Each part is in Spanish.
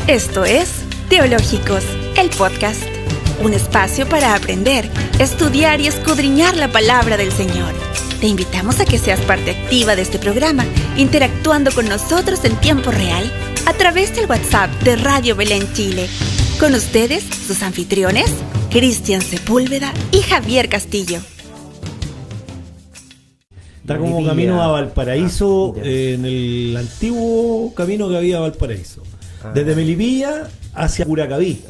Esto es Teológicos, el podcast. Un espacio para aprender, estudiar y escudriñar la palabra del Señor. Te invitamos a que seas parte activa de este programa, interactuando con nosotros en tiempo real a través del WhatsApp de Radio Belén Chile. Con ustedes, sus anfitriones, Cristian Sepúlveda y Javier Castillo. Está como camino a Valparaíso, en el antiguo camino que había a Valparaíso. Desde Melipilla hacia Curacaví.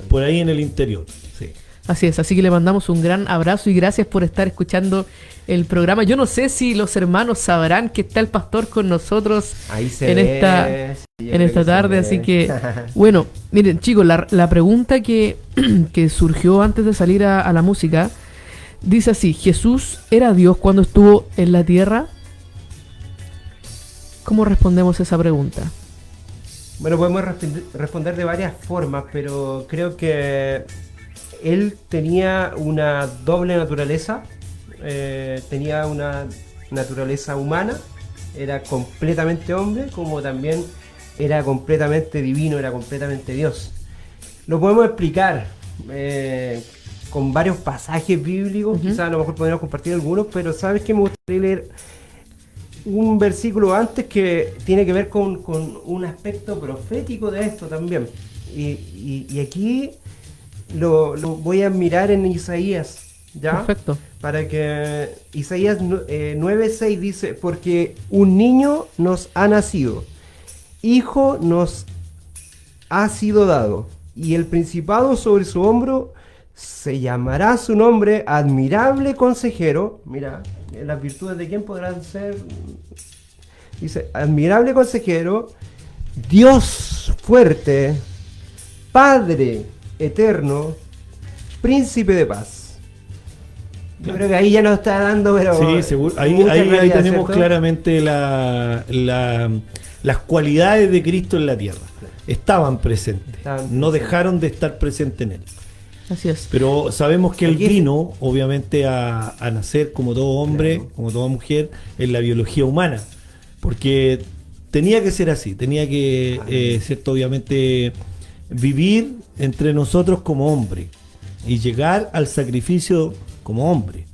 Por ahí en el interior. Sí. Así es, así que le mandamos un gran abrazo y gracias por estar escuchando el programa. Yo no sé si los hermanos sabrán que está el pastor con nosotros en esta tarde, así que bueno, miren chicos, la pregunta que surgió antes de salir a la música dice así: ¿Jesús era Dios cuando estuvo en la tierra? ¿Cómo respondemos esa pregunta? Bueno, podemos responder de varias formas, pero creo que él tenía una doble naturaleza. Tenía una naturaleza humana, era completamente hombre, como también era completamente divino, era completamente Dios. Lo podemos explicar con varios pasajes bíblicos, quizás a lo mejor podríamos compartir algunos, pero sabes que me gustaría leer un versículo antes que tiene que ver con un aspecto profético de esto también. Y aquí lo voy a mirar en Isaías, ¿ya? Perfecto. Para que Isaías 9:6 dice: porque un niño nos ha nacido, hijo nos ha sido dado, y el principado sobre su hombro, se llamará su nombre Admirable Consejero. Mira, las virtudes de quién podrán ser. Dice: Admirable Consejero, Dios fuerte, Padre eterno, Príncipe de paz. Yo creo que ahí ya nos está dando, pero sí, seguro. Ahí tenemos, ¿cierto?, claramente las cualidades de Cristo en la tierra. Estaban presentes, no dejaron de estar presentes en él. Así es. Pero sabemos que él vino, obviamente, a nacer como todo hombre, claro, como toda mujer, en la biología humana, porque tenía que ser así, tenía que, cierto, obviamente, vivir entre nosotros como hombre y llegar al sacrificio como hombre.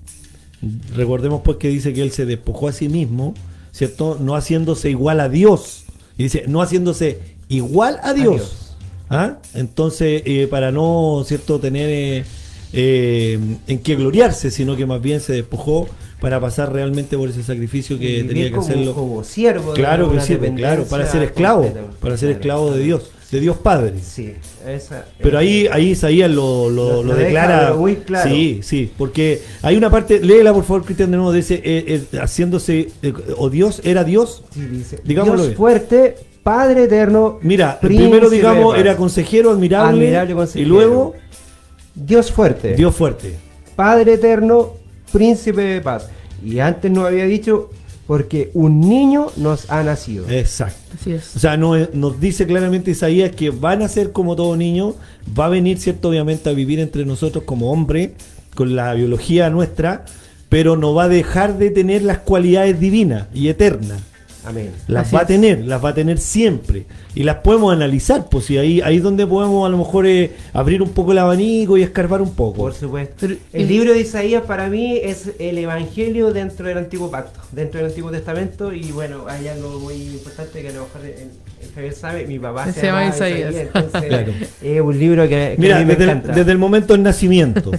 Recordemos pues que dice que él se despojó a sí mismo, ¿cierto? No haciéndose igual a Dios. Y dice, no haciéndose igual a Dios. ¿Ah? Entonces, para no, ¿cierto?, tener en qué gloriarse, sino que más bien se despojó para pasar realmente por ese sacrificio que tenía que hacerlo como siervo. Claro que sí, claro, para ser esclavo, esclavo de Dios Padre. Sí, pero ahí Isaías lo declara muy claro. Sí, porque hay una parte, léela por favor, Cristian, de nuevo, dice, haciéndose, o Dios era Dios, sí, dice, digámoslo Dios bien. Fuerte, Padre eterno. Mira, primero digamos era consejero, admirable consejero, y luego Dios fuerte, Padre eterno, Príncipe de paz. Y antes nos había dicho: porque un niño nos ha nacido. Exacto. Así es. O sea, nos dice claramente Isaías que van a ser como todo niño, va a venir, cierto, obviamente, a vivir entre nosotros como hombre, con la biología nuestra, pero no va a dejar de tener las cualidades divinas y eternas. Amén. Las va a tener siempre. Y las podemos analizar, pues, y ahí es donde podemos a lo mejor abrir un poco el abanico y escarbar un poco. Por supuesto. El libro de Isaías para mí es el evangelio dentro del Antiguo Pacto, dentro del Antiguo Testamento. Y bueno, hay algo muy importante que a lo mejor el Javier sabe, mi papá se llama Isaías. Entonces, claro, es un libro que mira, a mí me encanta. Desde el momento del nacimiento,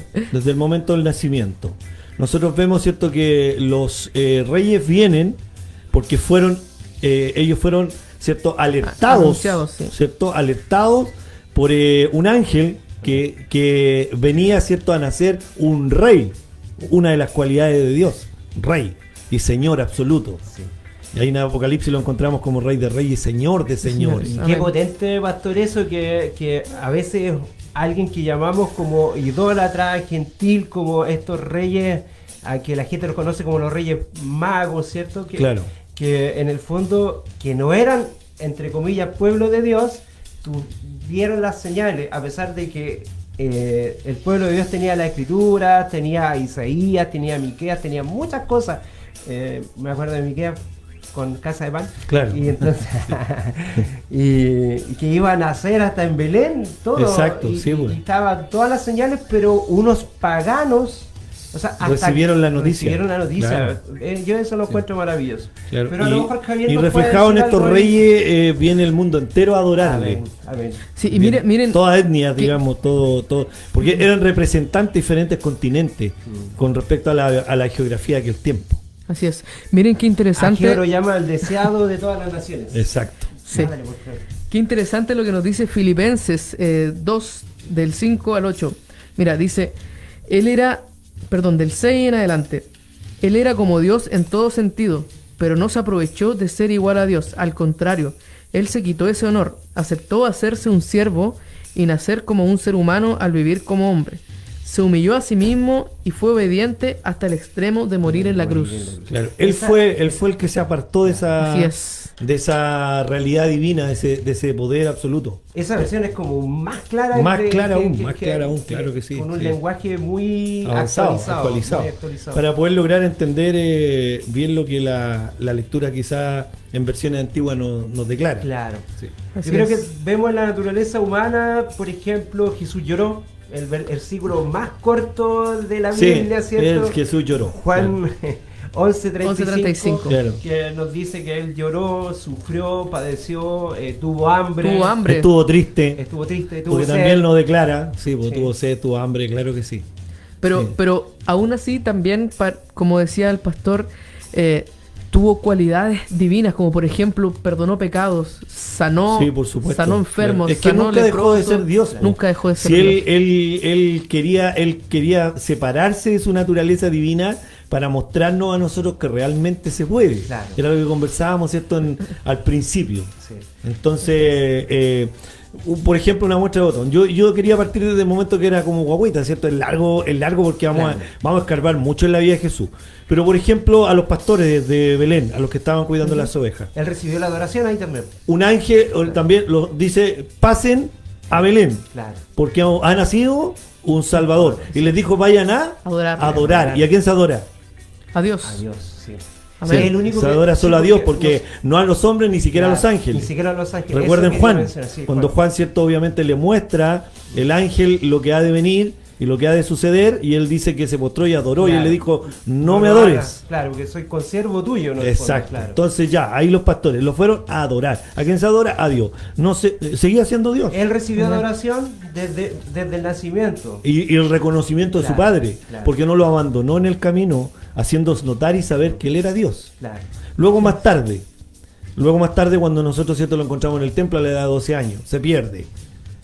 nosotros vemos, cierto, que los reyes vienen porque ellos fueron, cierto, alertados, sí, cierto, alertados por un ángel que venía, cierto, a nacer un rey, una de las cualidades de Dios, rey y señor absoluto. Sí. Y ahí en Apocalipsis lo encontramos como rey de reyes y señor de señores. Y qué potente, pastor, eso que a veces alguien que llamamos como idólatra, gentil, como estos reyes, a que la gente los conoce como los reyes magos, ¿cierto? Claro. Que en el fondo, que no eran, entre comillas, pueblo de Dios, tuvieron las señales, a pesar de que el pueblo de Dios tenía la escritura, tenía a Isaías, tenía a Miqueas, tenía muchas cosas. Me acuerdo de Miqueas con Casa de Pan. Claro. Y entonces y que iban a hacer hasta en Belén todo. Exacto, y, sí, pues. y estaban todas las señales, pero unos paganos, o sea, hasta recibieron la noticia. Claro. Yo eso lo encuentro maravilloso. Claro. Pero a lo mejor Javier y nos puede reflejado en decir estos algo reyes viene el mundo entero a adorarle. Amén, amén. Sí, y miren, todas etnias, digamos, todo, porque eran representantes de diferentes continentes con respecto a la geografía de aquel tiempo. así es. Miren qué interesante. Lo llama el deseado de todas las naciones. Exacto. Sí. Ándale, por favor. Qué interesante lo que nos dice Filipenses 2, del 5 al 8. Mira, dice, del 6 en adelante, él era como Dios en todo sentido, pero no se aprovechó de ser igual a Dios. Al contrario, él se quitó ese honor, aceptó hacerse un siervo y nacer como un ser humano al vivir como hombre. Se humilló a sí mismo y fue obediente hasta el extremo de morir en la cruz. Claro, él fue el que se apartó de Así es. esa realidad divina, de ese poder absoluto. Esa versión es como más clara. Más clara aún, claro que sí. Con un sí. lenguaje muy actualizado. muy actualizado. Para poder lograr entender bien lo que la lectura quizá en versiones antiguas nos declara. Claro. Sí. Así Yo creo es. que vemos en la naturaleza humana, por ejemplo, Jesús lloró, el versículo más corto de la Biblia, ¿cierto? Jesús lloró. Juan 11:35, claro. que nos dice que él lloró, sufrió, padeció, tuvo hambre. Estuvo triste. Tuvo Porque sed. también lo declara. Sí, Sí. tuvo sed, tuvo hambre, claro que sí. Pero aún así también, como decía el pastor, tuvo cualidades divinas, como por ejemplo, perdonó pecados, sanó, Sí, por supuesto. sanó enfermos, Es que sanó nunca dejó de leprosos, ser Dios. nunca dejó de ser Si Dios. él quería separarse de su naturaleza divina para mostrarnos a nosotros que realmente se puede. Claro. Era lo que conversábamos, ¿cierto? Al principio. Sí. Entonces, por ejemplo, una muestra de botón. Yo quería partir desde el momento que era como guagüita, ¿cierto? El largo porque vamos a escarbar mucho en la vida de Jesús. Pero, por ejemplo, a los pastores de Belén, a los que estaban cuidando las ovejas. Él recibió la adoración ahí también. Un ángel también lo dice, pasen a Belén, Claro. porque ha nacido un Salvador. Y les dijo, vayan a adorar. ¿Y a quién se adora? A Dios. Adiós, sí. Amén. Sí, el único Se que- adora solo a Dios, porque los- no a los hombres, ni siquiera a los Claro, ángeles. Ni siquiera a los ángeles. Recuerden Eso Juan, quería mencionar, sí, cuando Juan, cierto, obviamente le muestra el ángel lo que ha de venir y lo que ha de suceder, y él dice que se postró y adoró, y él le dijo, no me lo adores. hagas. Claro, porque soy consiervo tuyo. ¿No? Exacto. Claro. Entonces ya, ahí los pastores lo fueron a adorar. ¿A quién se adora? A Dios. No seguía siendo Dios. Él recibió adoración desde el nacimiento. Y el reconocimiento de su Claro, padre, claro. porque no lo abandonó en el camino, haciéndonos notar y saber que él era Dios. Claro. Luego más tarde, cuando nosotros, cierto, lo encontramos en el templo a la edad de 12 años, se pierde.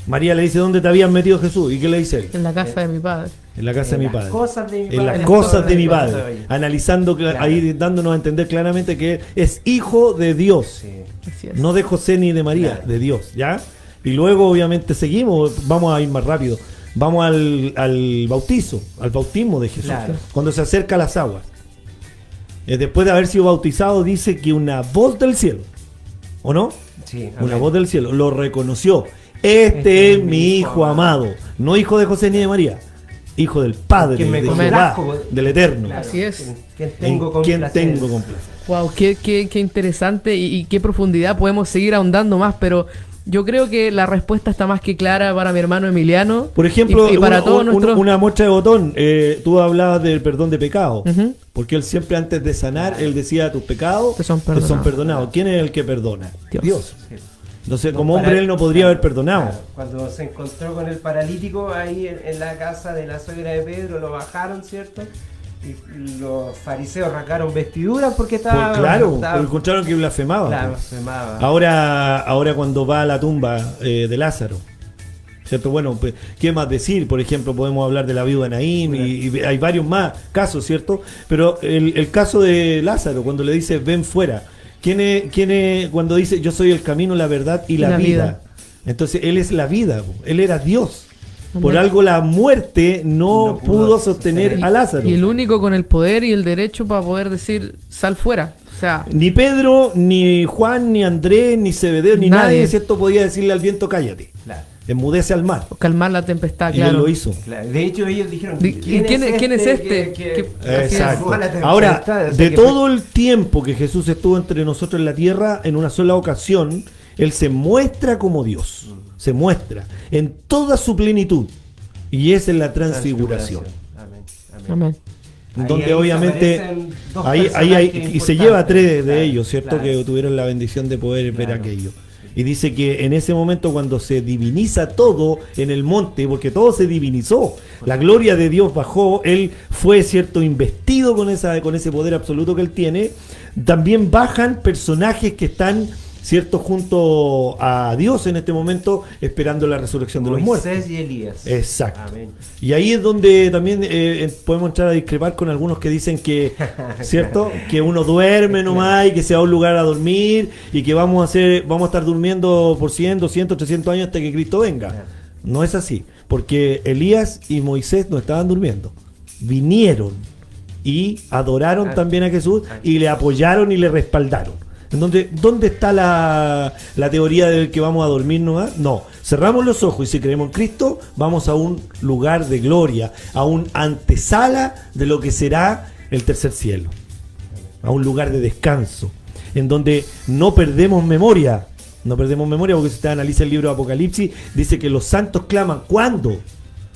María le dice, ¿dónde te habían metido Jesús? ¿Y qué le dice él? En la casa de mi padre. En la casa de mi padre. Cosas de mi En padre. las las cosas de mi cosas de padre. mi- Analizando, Claro. ahí dándonos a entender claramente que es hijo de Dios. Sí. Así es. No de José ni de María, Claro. de Dios, ¿ya? Y luego obviamente seguimos, vamos a ir más rápido. Vamos al bautizo, al bautismo de Jesús. Claro. Cuando se acerca a las aguas. Después de haber sido bautizado, dice que una voz del cielo, ¿o no? Sí, Una amén. voz del cielo, lo reconoció. Este es mi hijo amado, no hijo de José ni de María, hijo del Padre, Quien me de complazco. Jehová, del Eterno. Claro. Así es. ¿Quién En tengo con quien placer? tengo complacencia. Wow, qué interesante y qué profundidad. Podemos seguir ahondando más, pero yo creo que la respuesta está más que clara para mi hermano Emiliano. Por ejemplo, y para todos nuestros... una muestra de botón. Tú hablabas del perdón de pecado. Ujú. Porque él siempre antes de sanar, él decía, tus pecados Te son te son perdonados. perdonados. ¿Quién es el que perdona? Dios. Sí. Entonces, No, como hombre, él no podría haber perdonado. Claro, cuando se encontró con el paralítico ahí en la casa de la suegra de Pedro, lo bajaron, ¿cierto? Y los fariseos arrancaron vestiduras porque estaba... Porque encontraron que blasfemaba. blasfemaba. Ahora cuando va a la tumba de Lázaro, ¿cierto? Bueno, pues, ¿qué más decir? Por ejemplo, podemos hablar de la viuda Naín y hay varios más casos, ¿cierto? Pero el caso de Lázaro, cuando le dice, ven fuera. ¿Quién es cuando dice, yo soy el camino, la verdad y la vida? Entonces, él es la vida, él era Dios. Por Amén. algo la muerte no pudo sostener a Lázaro. Y el único con el poder y el derecho para poder decir, sal fuera. O sea, Ni Pedro, ni Juan, ni Andrés, ni Zebedeo, ni nadie, Nadie. ¿cierto? Podía decirle al viento, cállate. Claro. enmudece al mar. O calmar la tempestad, Y claro. él lo hizo. Claro, de hecho, ellos dijeron: ¿Quién es este? Exacto. Así es. Ahora, O sea, de que todo el tiempo que Jesús estuvo entre nosotros en la tierra, en una sola ocasión, Él se muestra como Dios. Se muestra en toda su plenitud. Y esa es la transfiguración. Amén. Donde ahí obviamente aparecen dos ahí personajes y se lleva a 3 de claro, ellos, ¿cierto? claro. Que tuvieron la bendición de poder ver Claro. aquello. Y dice que en ese momento, cuando se diviniza todo en el monte, porque todo se divinizó, la gloria de Dios bajó, Él fue, ¿cierto?, investido con ese poder absoluto que Él tiene. También bajan personajes que están, ¿cierto?, junto a Dios en este momento, esperando la resurrección de los muertos. Moisés y Elías. Exacto. Amén. Y ahí es donde también podemos entrar a discrepar con algunos que dicen que, ¿cierto? Que uno duerme nomás y que se va a un lugar a dormir y que vamos a estar durmiendo por 100, 200, 300 años hasta que Cristo venga. No es así, porque Elías y Moisés no estaban durmiendo. Vinieron y adoraron también a Jesús y le apoyaron y le respaldaron. ¿Dónde está la teoría de que vamos a dormir nomás? No, cerramos los ojos y si creemos en Cristo, vamos a un lugar de gloria, a un antesala de lo que será el tercer cielo, a un lugar de descanso, en donde no perdemos memoria, porque si usted analiza el libro de Apocalipsis, dice que los santos claman, ¿cuándo?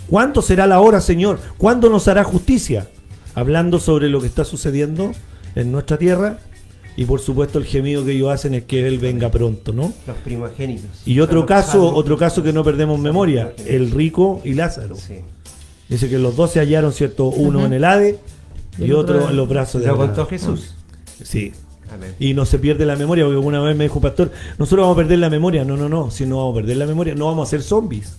¿Cuándo será la hora, Señor? ¿Cuándo nos hará justicia? Hablando sobre lo que está sucediendo en nuestra tierra. Y por supuesto el gemido que ellos hacen es que Él venga pronto, ¿no? Los primogénitos. Y otro caso que no perdemos memoria, el rico y Lázaro. Sí. Dice que los dos se hallaron, ¿cierto? Uno en el Hades y otro en los brazos de Lo Abraham. contó Jesús. Sí. Amén. Y no se pierde la memoria, porque una vez me dijo un pastor, nosotros vamos a perder la memoria. No, si no vamos a perder la memoria, no vamos a ser zombies.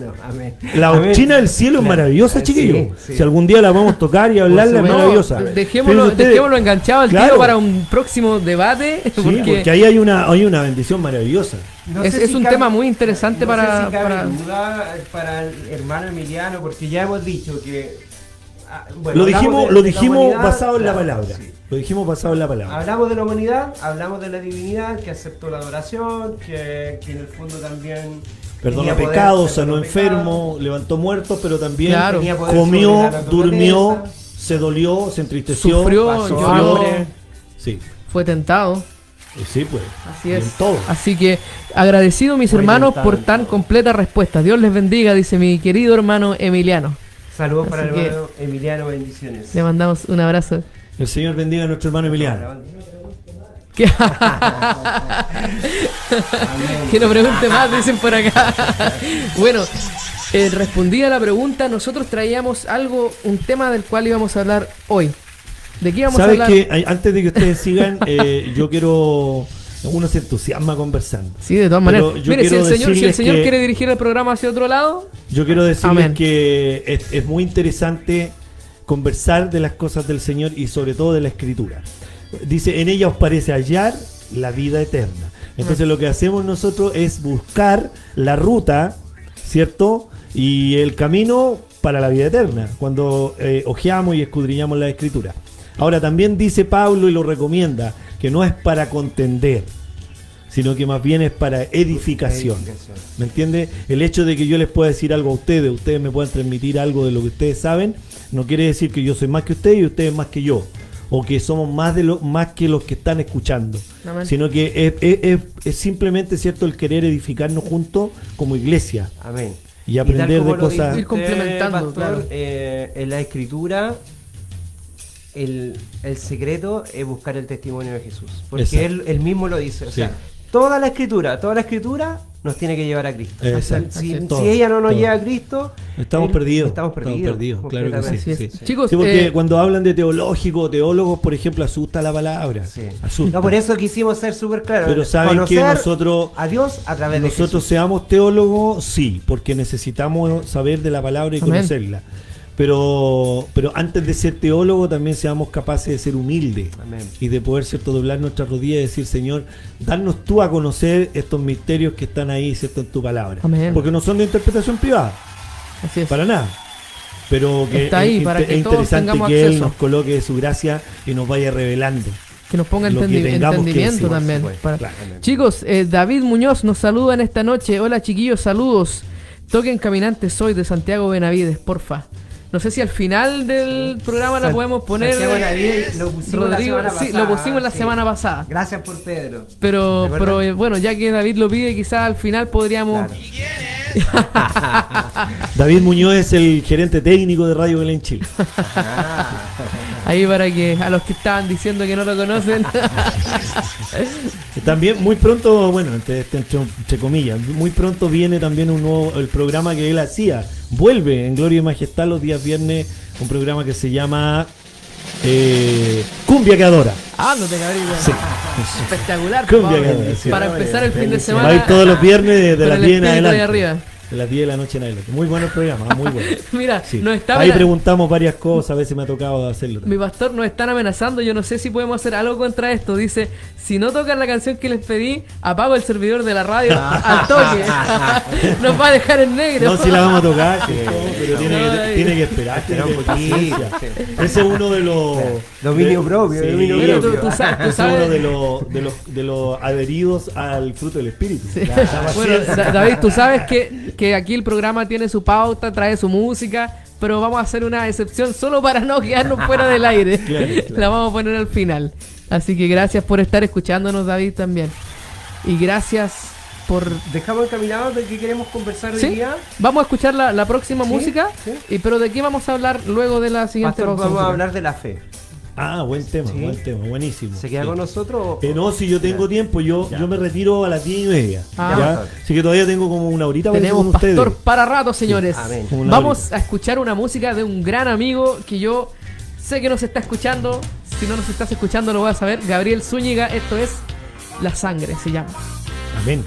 No, amén. La Amén. doctrina del cielo es Claro. maravillosa, chiquillos. Sí, sí. Si algún día la vamos a tocar y hablarla, es No, maravillosa. dejémoslo enganchado al Claro. tiro para un próximo debate. Sí, porque ahí hay una bendición maravillosa. No es sé si un cabe- tema muy interesante no sé para... si cabe para- duda para el hermano Emiliano, porque ya hemos dicho que Lo dijimos la humanidad, basado en la claro, palabra. sí. Lo dijimos basado en la palabra. Hablamos de la humanidad, hablamos de la divinidad, que aceptó la adoración, que en el fondo también Perdonó tenía poder, pecados, sanó perdonó enfermos, pecados, levantó muertos, pero también Claro. tenía poder comió, sobre la naturaleza, durmió, se dolió, se entristeció, Sufrió, pasó lloró. hambre. Sí, Fue tentado. sí, pues. Así Y es. en todo. Así que agradecido mis Muy hermanos tentado por en tan todo. completa respuesta. Dios les bendiga, dice mi querido hermano Emiliano. Saludos para el Así que- hermano Emiliano, bendiciones. Le mandamos un abrazo. El Señor bendiga a nuestro hermano Emiliano. Que, que no pregunte más, dicen por acá. Bueno, respondida la pregunta, nosotros traíamos un tema del cual íbamos a hablar hoy. ¿De qué íbamos a ¿Sabes hablar? qué? Antes de que ustedes sigan, yo quiero... Uno se entusiasma conversando. Sí, de todas Pero maneras. yo Mire, si el quiero señor decirles que- quiere dirigir el programa hacia otro lado, Yo quiero decirles Amén. que es muy interesante conversar de las cosas del Señor y sobre todo de la Escritura. Dice, en ella os parece hallar la vida eterna. Entonces lo que hacemos nosotros es buscar la ruta, ¿cierto? Y el camino para la vida eterna, cuando ojeamos y escudriñamos la Escritura. Ahora también dice Pablo y lo recomienda, que no es para contender, sino que más bien es para edificación. ¿Me entiende? El hecho de que yo les pueda decir algo a ustedes me puedan transmitir algo de lo que ustedes saben, no quiere decir que yo soy más que ustedes y ustedes más que yo, o que somos más que los que están escuchando, Amén. sino que es simplemente, cierto, el querer edificarnos juntos como iglesia Amén. y aprender como de lo cosas. dice Ir complementando, pastor, claro. En la Escritura, el secreto es buscar el testimonio de Jesús, porque Exacto. él mismo lo dice. O Sí. sea, toda la escritura nos tiene que llevar a Cristo. Exacto. Si, Todo, si ella no nos todo. lleva a Cristo, Estamos perdidos. Estamos perdidos, Claro que sí. así es. sí. Chicos, Sí, porque cuando hablan de teólogos, por ejemplo, asusta la palabra. Sí. Asusta. No, por eso quisimos ser súper claros. Pero saben que Conocer nosotros a Dios a través de nosotros Jesús. seamos teólogos, sí, porque necesitamos saber de la palabra y Amén. conocerla. Pero antes de ser teólogo también seamos capaces de ser humildes Amén. y de poder, cierto, doblar nuestras rodillas y decir, Señor, danos tú a conocer estos misterios que están ahí, cierto, en tu palabra. Amén. Porque no son de interpretación privada, así es. para nada. Pero que Está ahí es, para que es todos interesante tengamos que Él acceso. nos coloque de su gracia y nos vaya revelando. Que nos ponga entendimiento también. Chicos, David Muñoz nos saluda en esta noche. Hola chiquillos, saludos. Toquen Caminante Soy de Santiago Benavides, porfa. No sé si al final del programa la podemos poner. Santiago Benavides lo pusimos la semana pasada. Sí, lo pusimos la semana pasada. Gracias por Pedro. Pero bueno, ya que David lo pide, quizás al final podríamos... Claro. David Muñoz es el gerente técnico de Radio Belén Chile. Ahí para que a los que estaban diciendo que no lo conocen. También muy pronto, bueno, entre comillas, muy pronto viene también el programa que él hacía. Vuelve en Gloria y Majestad los días viernes, un programa que se llama Cumbia que Adora. No te cabrís. Sí. Espectacular. Cumbia que Adora, sí. Para empezar el fin de semana. Va a ir todos los viernes de las 10 en adelante. Arriba. De las 10 de la noche en adelante. Muy bueno el programa, muy bueno. Mira, sí. Ahí preguntamos varias cosas, a veces me ha tocado hacerlo también. Mi pastor, nos están amenazando, yo no sé si podemos hacer algo contra esto. Dice, si no tocan la canción que les pedí, apago el servidor de la radio al toque. Nos va a dejar en negro. No, si la vamos a tocar, pero tiene que esperar. Ese es uno de los... Dominio propio. Tú sabes. Es uno de los adheridos al fruto del espíritu. Sí. Bueno, David, tú sabes que aquí el programa tiene su pauta, trae su música, pero vamos a hacer una excepción solo para no quedarnos fuera del aire. Claro. La vamos a poner al final. Así que gracias por estar escuchándonos, David, también. Y gracias por... Dejamos encaminado de qué queremos conversar hoy día. Vamos a escuchar la próxima música. Sí. Pero ¿de qué vamos a hablar luego de la siguiente pausa? Vamos a hablar de la fe. Buen tema, buenísimo. ¿Se queda con nosotros? No, si yo tengo tiempo, yo me retiro a las 10:30. Así que todavía tengo como una horita para tenemos con pastor ustedes. Para rato, señores. Sí. Vamos a escuchar una música de un gran amigo que yo sé que nos está escuchando. Si no nos estás escuchando lo vas a saber. Gabriel Zúñiga, esto es La Sangre, se llama. Amén.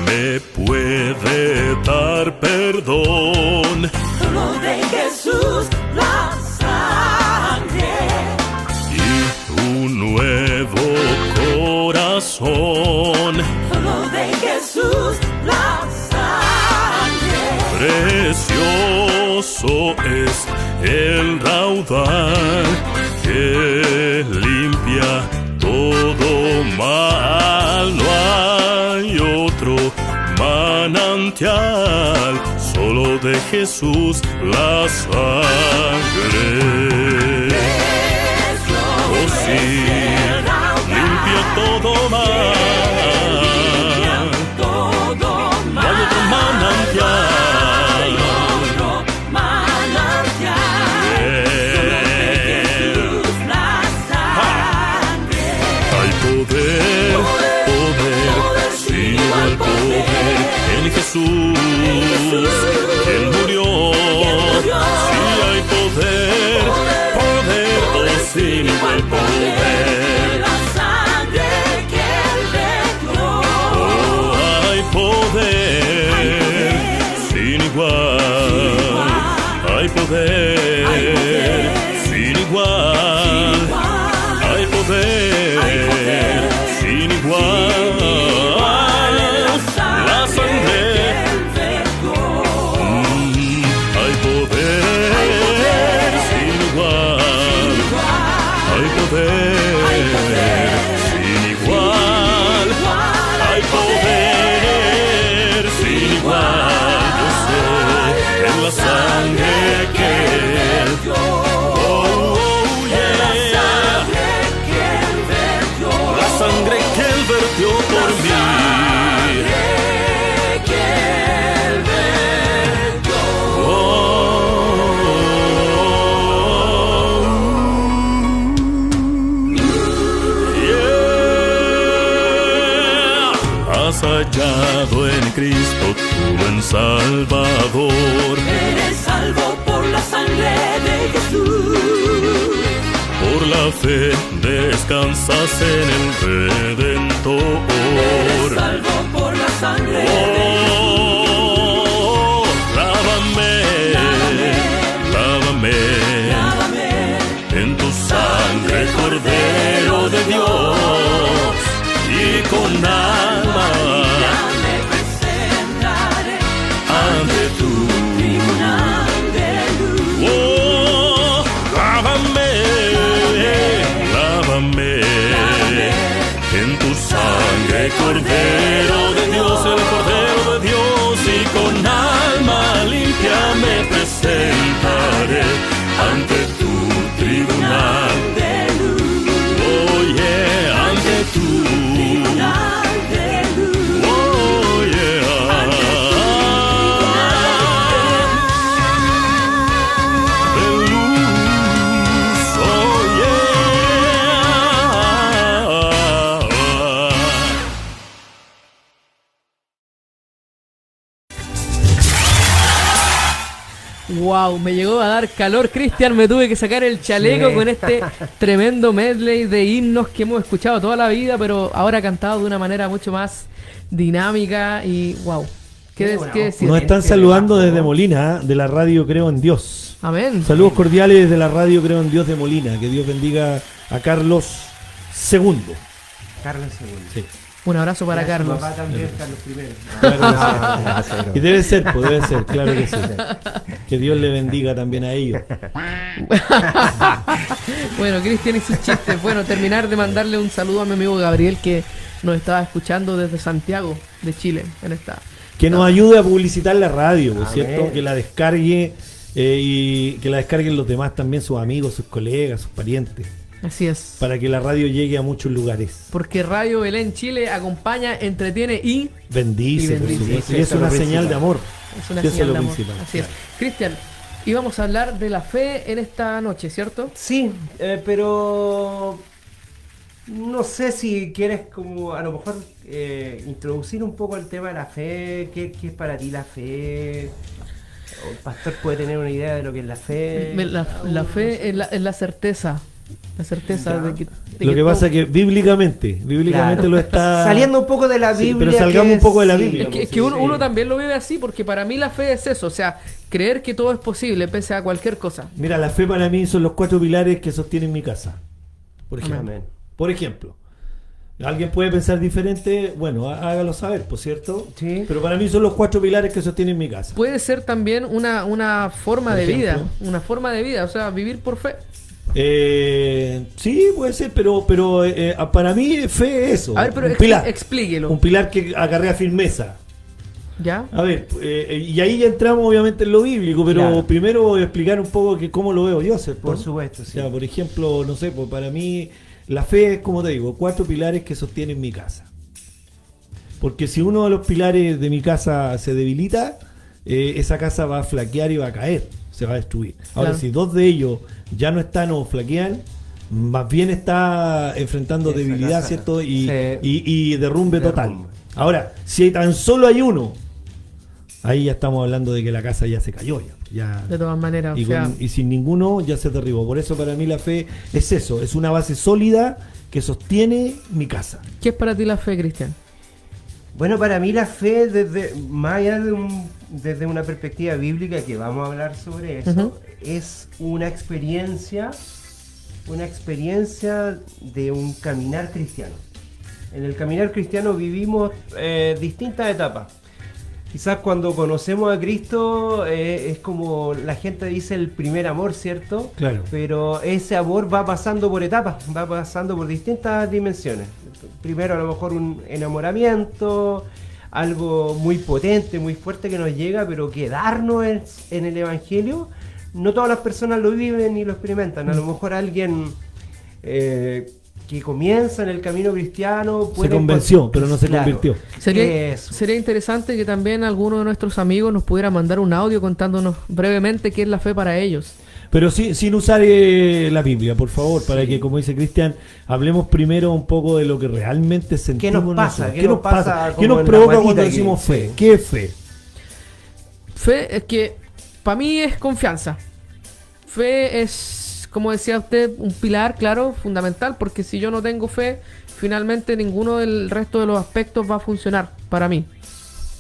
Me puede dar perdón. Solo de Jesús la sangre Y un nuevo corazón. Solo de Jesús la sangre. Precioso es el raudal que limpia todo mal. No hay otro manantial, solo de Jesús la sangre. Oh sí, limpia todo mal. No hay otro manantial. Jesús, quien murió, si hay poder, oh, sin igual poder, la sangre que Él dejó, oh, hay poder, sin igual, hay poder, sin igual, hay poder, sin igual. Hallado en Cristo, tu buen Salvador. Eres salvo por la sangre de Jesús. Por la fe descansas en el Redentor. Eres salvo por la sangre de Jesús. Lávame en tu sangre, Cordero de Dios. Cordero de Dios, el Cordero de Dios, y con alma limpia me presentaré ante tu tribunal de luz. Oh yeah, ante tu tribunal de luz. Oh yeah, ante tu tribunal de luz. Oh yeah. Wow, me llegó a dar calor, Cristian, me tuve que sacar el chaleco Sí. con este tremendo medley de himnos que hemos escuchado toda la vida, pero ahora cantado de una manera mucho más dinámica y wow. ¿Qué decir? Nos están saludando desde Molina, de la radio Creo en Dios. Amén. Saludos cordiales desde la radio Creo en Dios de Molina. Que Dios bendiga a Carlos II. Carlos II. Sí. Un abrazo para Su Carlos. papá también, Carlos I. Claro que sí. Y debe ser, claro que sí. Que Dios le bendiga también a ellos. Bueno, Cristian y sus chistes. Bueno, terminar de mandarle un saludo a mi amigo Gabriel que nos estaba escuchando desde Santiago de Chile en esta. Que nos ayude a publicitar la radio, ¿no es Amén. cierto? Que la descargue y que la descarguen los demás también, sus amigos, sus colegas, sus parientes. Así es. Para que la radio llegue a muchos lugares. Porque Radio Belén Chile acompaña, entretiene y Bendice, Y bendice. por supuesto. Sí, Y es eso es una lo señal principal. de amor. es una Eso es señal lo de amor. principal, Así es. claro. Cristian, íbamos a hablar de la fe en esta noche, ¿cierto? Sí, pero no sé si quieres como a lo mejor introducir un poco el tema de la fe. ¿Qué es para ti la fe? O el pastor puede tener una idea de lo que es la fe. La fe es la certeza. La certeza Ya. de que... Lo que pasa es que bíblicamente Claro. lo está... Saliendo un poco de la Sí, Biblia. pero salgamos que un poco de la sí, Biblia. Es que uno también lo vive así, porque para mí la fe es eso, o sea, creer que todo es posible pese a cualquier cosa. Mira, la fe para mí son los 4 pilares que sostienen mi casa. Por ejemplo. Amén. Por ejemplo. Alguien puede pensar diferente, bueno, hágalo saber, por cierto. Sí. Pero para mí son los 4 pilares que sostienen mi casa. Puede ser también una forma Por de vida, ejemplo. una forma de vida, o sea, vivir por fe. Sí, puede ser, pero para mí fe es eso. A ver, pero un pilar. explíquelo. Un pilar que acarrea firmeza. ¿Ya? A ver, y ahí ya entramos obviamente en lo bíblico, pero Claro. primero voy a explicar un poco cómo lo veo yo, ¿cierto? Por supuesto, O sí. sea, por ejemplo, no sé, pues para mí la fe es, como te digo, 4 pilares que sostienen mi casa. Porque si uno de los pilares de mi casa se debilita, esa casa va a flaquear y va a caer, se va a destruir. Ahora, Claro. si 2 de ellos ya no están o flaquean, más bien está enfrentando Esa debilidad, casa ¿cierto? Y se derrumbe total. derrumba. Ahora, si tan solo hay uno, ahí ya estamos hablando de que la casa ya se cayó. Ya. De todas maneras, Y, o sea, y sin ninguno ya se derribó. Por eso para mí la fe es eso, es una base sólida que sostiene mi casa. ¿qué es para ti la fe, Cristian? Bueno, para mí la fe, más allá desde una perspectiva bíblica, que vamos a hablar sobre eso, Ujú. es una experiencia de un caminar cristiano. En el caminar cristiano vivimos distintas etapas. Quizás cuando conocemos a Cristo es como la gente dice el primer amor, ¿cierto? Claro. Pero ese amor va pasando por etapas, va pasando por distintas dimensiones. Primero a lo mejor un enamoramiento, algo muy potente, muy fuerte que nos llega, pero quedarnos en el Evangelio, no todas las personas lo viven ni lo experimentan. A lo mejor alguien que comienza en el camino cristiano Se puede convenció, pero no se Claro. convirtió. Eso. Sería interesante que también alguno de nuestros amigos nos pudiera mandar un audio contándonos brevemente qué es la fe para ellos. Pero sin usar la Biblia, por favor, para que, como dice Cristian, hablemos primero un poco de lo que realmente sentimos. nos pasa? nosotros. ¿Qué nos pasa ¿Qué como nos en la provoca guatita cuando aquí? decimos fe? Sí. ¿Qué es fe? Fe es que para mí es confianza. Fe es, como decía usted, un pilar, claro, fundamental, porque si yo no tengo fe, finalmente ninguno del resto de los aspectos va a funcionar para mí.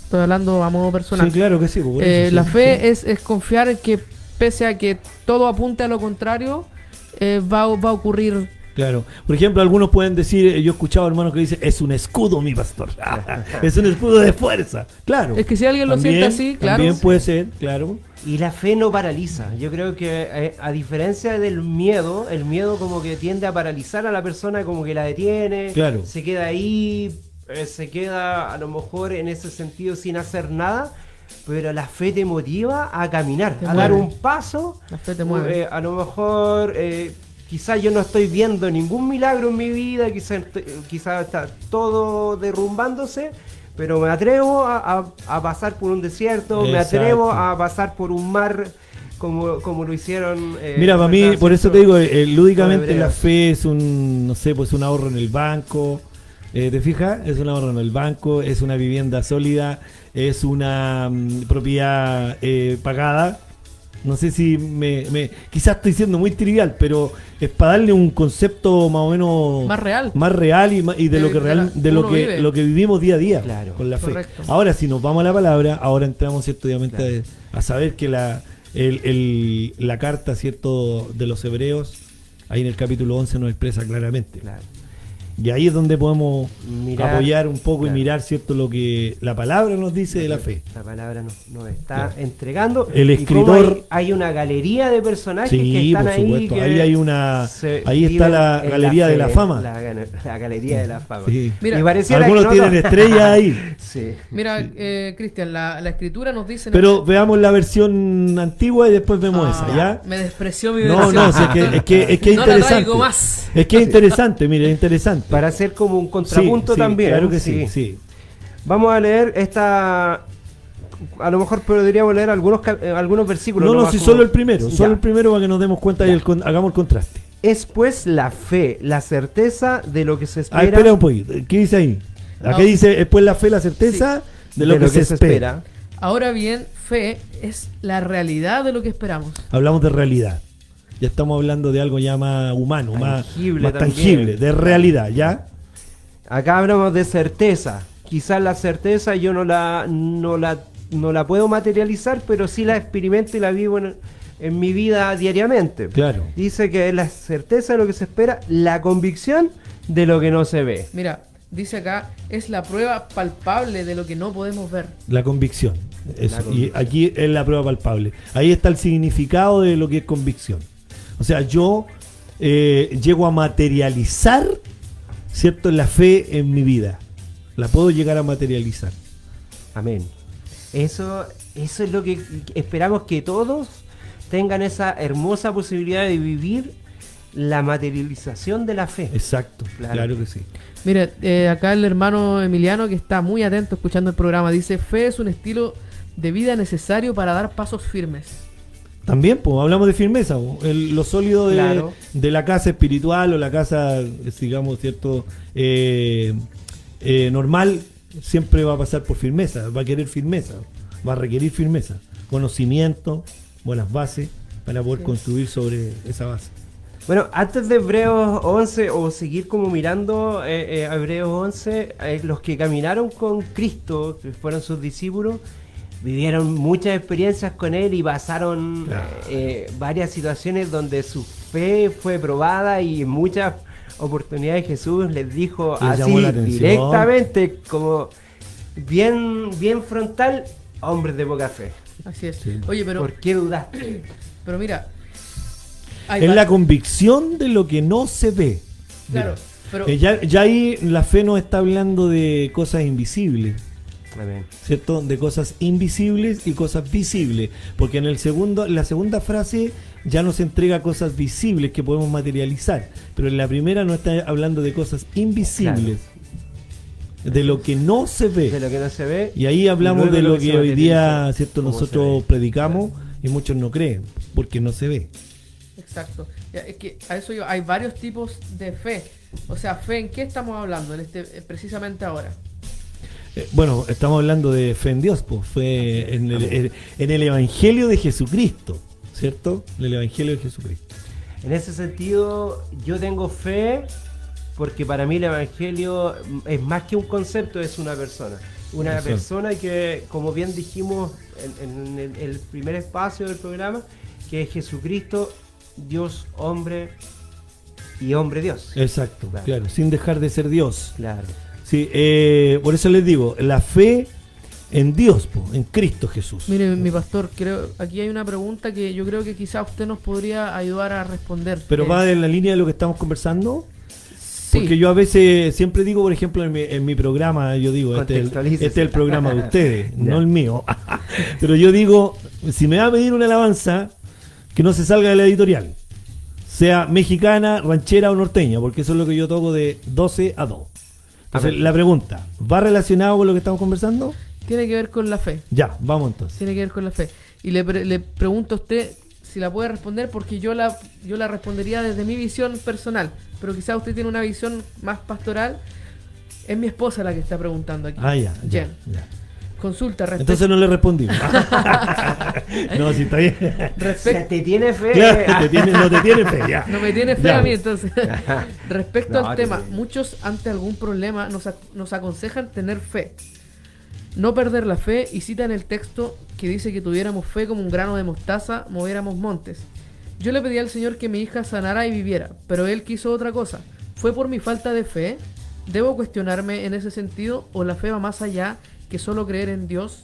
Estoy hablando a modo personal. Sí, claro que sí. Por eso, sí, La fe sí. es confiar en que pese a que todo apunte a lo contrario, va a ocurrir. Claro. Por ejemplo, algunos pueden decir, yo he escuchado hermanos que dicen, es un escudo, mi pastor. Es un escudo de fuerza. Claro. Es que si alguien lo siente así, claro. También puede ser, claro. Y la fe no paraliza. Yo creo que a diferencia del miedo, el miedo como que tiende a paralizar a la persona, como que la detiene, Claro. se queda ahí se queda a lo mejor en ese sentido sin hacer nada, pero la fe te motiva a caminar, a dar un paso. La fe te mueve. A lo mejor quizás yo no estoy viendo ningún milagro en mi vida, quizás está todo derrumbándose, pero me atrevo a pasar por un desierto, me atrevo a pasar por un mar como lo hicieron. Mira, para mí, por eso te digo, lúdicamente la fe es un, no sé, pues un ahorro en el banco. ¿Te fijas? Es un ahorro en el banco, es una vivienda sólida, es una propiedad pagada. No sé si quizás estoy siendo muy trivial, pero es para darle un concepto más o menos más real y de lo que lo que vivimos día a día, claro, con la fe. Correcto. Ahora, si nos vamos a la palabra, ahora entramos, cierto, obviamente, claro, a saber que la carta, cierto, de los Hebreos, ahí en el capítulo 11 nos expresa claramente. Claro. Y ahí es donde podemos apoyar un poco, claro, y mirar, cierto, lo que la palabra nos dice de la fe. La palabra nos está entregando. El escritor. Hay una galería de personajes que están por supuesto. Ahí. Ahí está la galería de la fama. La galería de la fama. Sí. Mira, algunos tienen estrellas ahí. Sí. Mira, Cristian, la escritura nos dice. Pero veamos la versión antigua y después vemos esa, ¿ya? Me despreció mi versión. No, es que es interesante. Más. Es que es interesante, mire, es interesante. Para hacer como un contrapunto también. Claro que sí. Vamos a leer esta. A lo mejor podríamos leer algunos versículos. No, si solo el primero. Ya. Solo el primero para que nos demos cuenta y hagamos el contraste. Es pues la fe, la certeza de lo que se espera. Espera un poquito. ¿Qué dice ahí? Aquí dice, es pues la fe, la certeza de lo que se espera. Ahora bien, fe es la realidad de lo que esperamos. Hablamos de realidad. Ya estamos hablando de algo ya más humano, más tangible, de realidad, ¿ya? Acá hablamos de certeza. Quizás la certeza yo no la puedo materializar, pero sí la experimento y la vivo en mi vida diariamente. Claro. Dice que es la certeza de lo que se espera, la convicción de lo que no se ve. Mira, dice acá, es la prueba palpable de lo que no podemos ver. La convicción. Eso. Y aquí es la prueba palpable. Ahí está el significado de lo que es convicción. O sea, yo llego a materializar, ¿cierto?, la fe en mi vida. La puedo llegar a materializar. Amén. Eso es lo que esperamos, que todos tengan esa hermosa posibilidad de vivir la materialización de la fe. Exacto, claro que sí. Mira, acá el hermano Emiliano, que está muy atento escuchando el programa, dice: fe es un estilo de vida necesario para dar pasos firmes. También, pues, hablamos de firmeza, lo sólido de la casa espiritual o la casa, digamos, cierto, normal, siempre va a pasar por firmeza, va a querer firmeza, va a requerir firmeza, conocimiento, buenas bases para poder construir sobre esa base. Bueno, antes de Hebreos 11, o seguir como mirando Hebreos 11, los que caminaron con Cristo, que fueron sus discípulos, vivieron muchas experiencias con Él y pasaron varias situaciones donde su fe fue probada, y en muchas oportunidades Jesús les dijo así directamente, como bien frontal: hombres de poca fe. Así es. Sí. Oye, pero ¿por qué dudaste? Pero mira, es la convicción de lo que no se ve. Claro, pero ya ahí la fe no está hablando de cosas invisibles. Amén. ¿Cierto? De cosas invisibles y cosas visibles, porque en la segunda frase ya nos entrega cosas visibles que podemos materializar, pero en la primera no está hablando de cosas invisibles, de lo que no se ve. De lo que no se ve. Y ahí hablamos de lo que hoy día, ¿cierto?, nosotros predicamos, y muchos no creen porque no se ve. Exacto. Es que a eso hay varios tipos de fe. O sea, ¿fe en qué estamos hablando precisamente ahora? Bueno, estamos hablando de fe en Dios, pues fe en el Evangelio de Jesucristo, ¿cierto? En el Evangelio de Jesucristo. En ese sentido, yo tengo fe porque para mí el Evangelio es más que un concepto, es una persona. Una persona que, como bien dijimos en el primer espacio del programa, que es Jesucristo, Dios hombre y hombre Dios. Exacto, claro, sin dejar de ser Dios. Claro. Sí, por eso les digo, la fe en Dios, en Cristo Jesús. Mire, mi pastor, aquí hay una pregunta que yo creo que quizá usted nos podría ayudar a responder. ¿Pero va en la línea de lo que estamos conversando? Sí. Porque yo a veces siempre digo, por ejemplo, en mi programa, yo digo, este es el programa de ustedes, no el mío. Pero yo digo, si me va a pedir una alabanza, que no se salga de la editorial. Sea mexicana, ranchera o norteña, porque eso es lo que yo toco de 12 a 2. Entonces, la pregunta, ¿va relacionado con lo que estamos conversando? Tiene que ver con la fe. Ya, vamos entonces. Tiene que ver con la fe. Y le pregunto a usted si la puede responder, porque yo la respondería desde mi visión personal, pero quizás usted tiene una visión más pastoral. Es mi esposa la que está preguntando aquí. Ya. Consulta respecto. Entonces no le respondí. No, si está bien. ¿Te tiene fe? Claro, no te tiene fe, ya. No me tiene fe Ya. a mí, entonces. Respecto al tema, bien. muchos ante algún problema nos aconsejan tener fe, no perder la fe, y citan el texto que dice que tuviéramos fe como un grano de mostaza, moviéramos montes. Yo le pedí al Señor que mi hija sanara y viviera, pero Él quiso otra cosa. ¿Fue por mi falta de fe? ¿Debo cuestionarme en ese sentido? ¿O la fe va más allá que solo creer en Dios?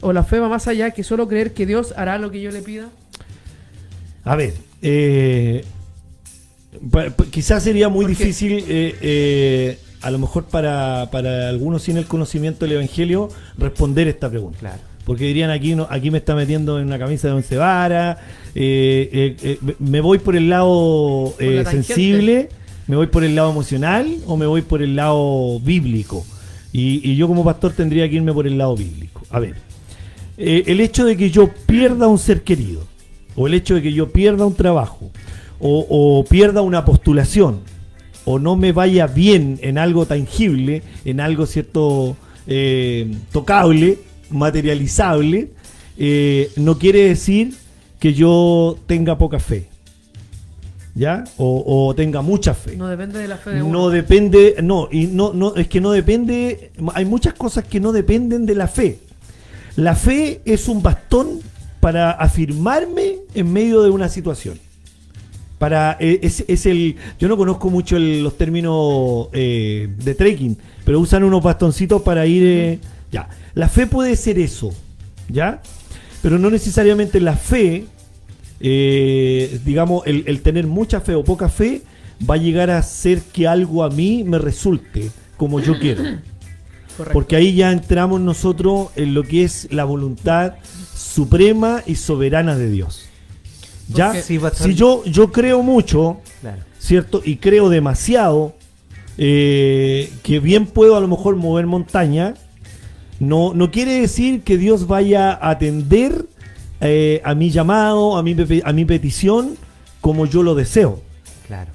¿O la fe va más allá que solo creer que Dios hará lo que yo le pida? A ver, quizás sería muy difícil, a lo mejor para algunos sin el conocimiento del Evangelio, responder esta pregunta. Claro. Porque dirían, aquí me está metiendo en una camisa de 11 varas, me voy por el lado Por la tangente. sensible, me voy por el lado emocional o me voy por el lado bíblico. Y yo como pastor tendría que irme por el lado bíblico. A ver, el hecho de que yo pierda un ser querido, o el hecho de que yo pierda un trabajo, o pierda una postulación, o no me vaya bien en algo tangible, en algo cierto tocable, materializable, no quiere decir que yo tenga poca fe, ¿ya? O tenga mucha fe. No depende de la fe de uno. No depende, es que no depende, hay muchas cosas que no dependen de la fe. La fe es un bastón para afirmarme en medio de una situación. Yo no conozco mucho los términos de trekking, pero usan unos bastoncitos para ir, ya. La fe puede ser eso, ¿ya? Pero no necesariamente la fe, digamos, el tener mucha fe o poca fe va a llegar a hacer que algo a mí me resulte como yo quiero. Correcto. Porque ahí ya entramos nosotros en lo que es la voluntad suprema y soberana de Dios. ¿Ya? Porque Si yo creo mucho, Claro. ¿cierto? Y creo demasiado, que bien puedo a lo mejor mover montaña, no quiere decir que Dios vaya a atender a mi llamado, a mi petición, como yo lo deseo. Claro.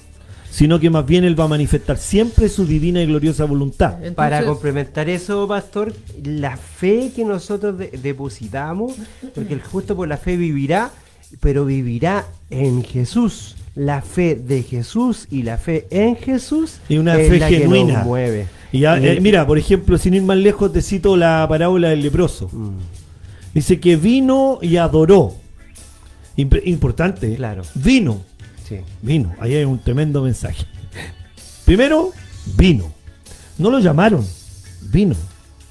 Sino que más bien Él va a manifestar siempre su divina y gloriosa voluntad. Entonces, Para complementar eso, pastor, la fe que nosotros depositamos, porque el justo por la fe vivirá, pero vivirá en Jesús. La fe de Jesús y la fe en Jesús Y una es fe la que genuina. nos mueve. Y mira, por ejemplo, sin ir más lejos, te cito la parábola del leproso. Dice que vino y adoró. Importante. Claro. Vino. Sí. Vino. Ahí hay un tremendo mensaje. Primero, vino. No lo llamaron. Vino.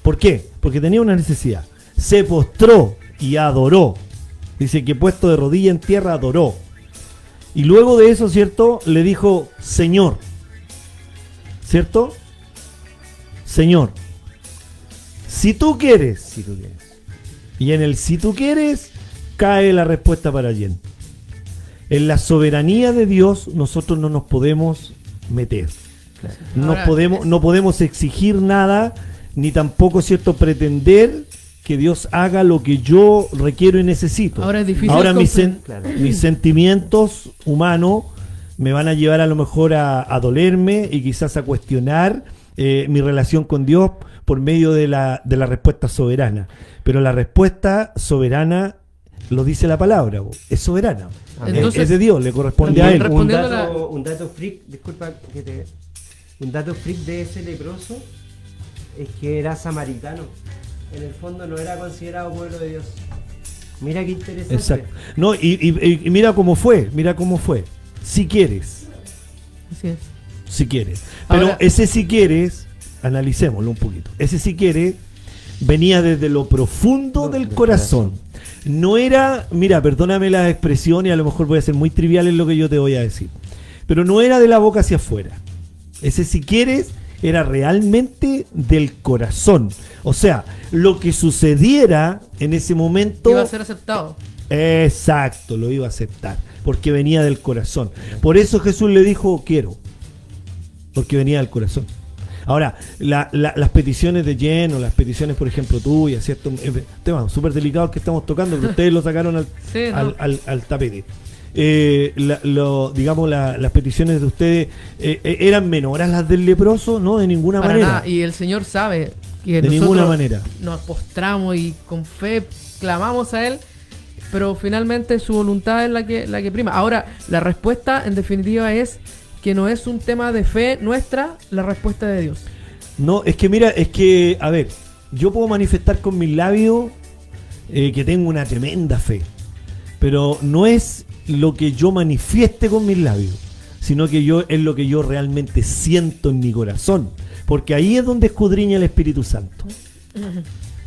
¿Por qué? Porque tenía una necesidad. Se postró y adoró. Dice que puesto de rodilla en tierra adoró. Y luego de eso, ¿cierto? Le dijo, Señor. ¿Cierto? Señor. Si tú quieres. Si tú quieres. Y en el si tú quieres, cae la respuesta para allí. En la soberanía de Dios nosotros no nos podemos meter. Ahora, No podemos exigir nada, ni tampoco, ¿cierto?, pretender que Dios haga lo que yo requiero y necesito. Ahora es difícil Ahora mis Claro. sentimientos humanos me van a llevar a lo mejor a dolerme y quizás a cuestionar mi relación con Dios por medio de la respuesta soberana. Pero la respuesta soberana lo dice la palabra, es soberana. Entonces, es de Dios, le corresponde a él. Respondiendo a Un dato freak, disculpa un dato freak de ese leproso es que era samaritano. En el fondo no era considerado pueblo de Dios. Mira qué interesante. Exacto. No, y mira cómo fue. Si quieres. Así es. Si quieres. Pero Ahora- ese si quieres, analicémoslo un poquito. Ese si quieres venía desde lo profundo del corazón. No era, mira, perdóname la expresión y a lo mejor voy a ser muy trivial en lo que yo te voy a decir. Pero no era de la boca hacia afuera. Ese si quieres era realmente del corazón. O sea, lo que sucediera en ese momento iba a ser aceptado. Exacto, lo iba a aceptar, porque venía del corazón. Por eso Jesús le dijo, quiero, porque venía del corazón. Ahora, las peticiones de Jen o las peticiones, por ejemplo, tuyas, ¿cierto? Temas súper delicados que estamos tocando, pero ustedes lo sacaron al tapete. Digamos, las peticiones de ustedes eran menores a las del leproso, no, de ninguna Para manera. nada. Y el Señor sabe que de ninguna manera nos postramos y con fe clamamos a Él, pero finalmente su voluntad es la que prima. Ahora, la respuesta en definitiva es que no es un tema de fe nuestra, la respuesta de Dios. No, es que mira, a ver, yo puedo manifestar con mis labios que tengo una tremenda fe, pero no es lo que yo manifieste con mis labios, sino que es lo que yo realmente siento en mi corazón, porque ahí es donde escudriña el Espíritu Santo.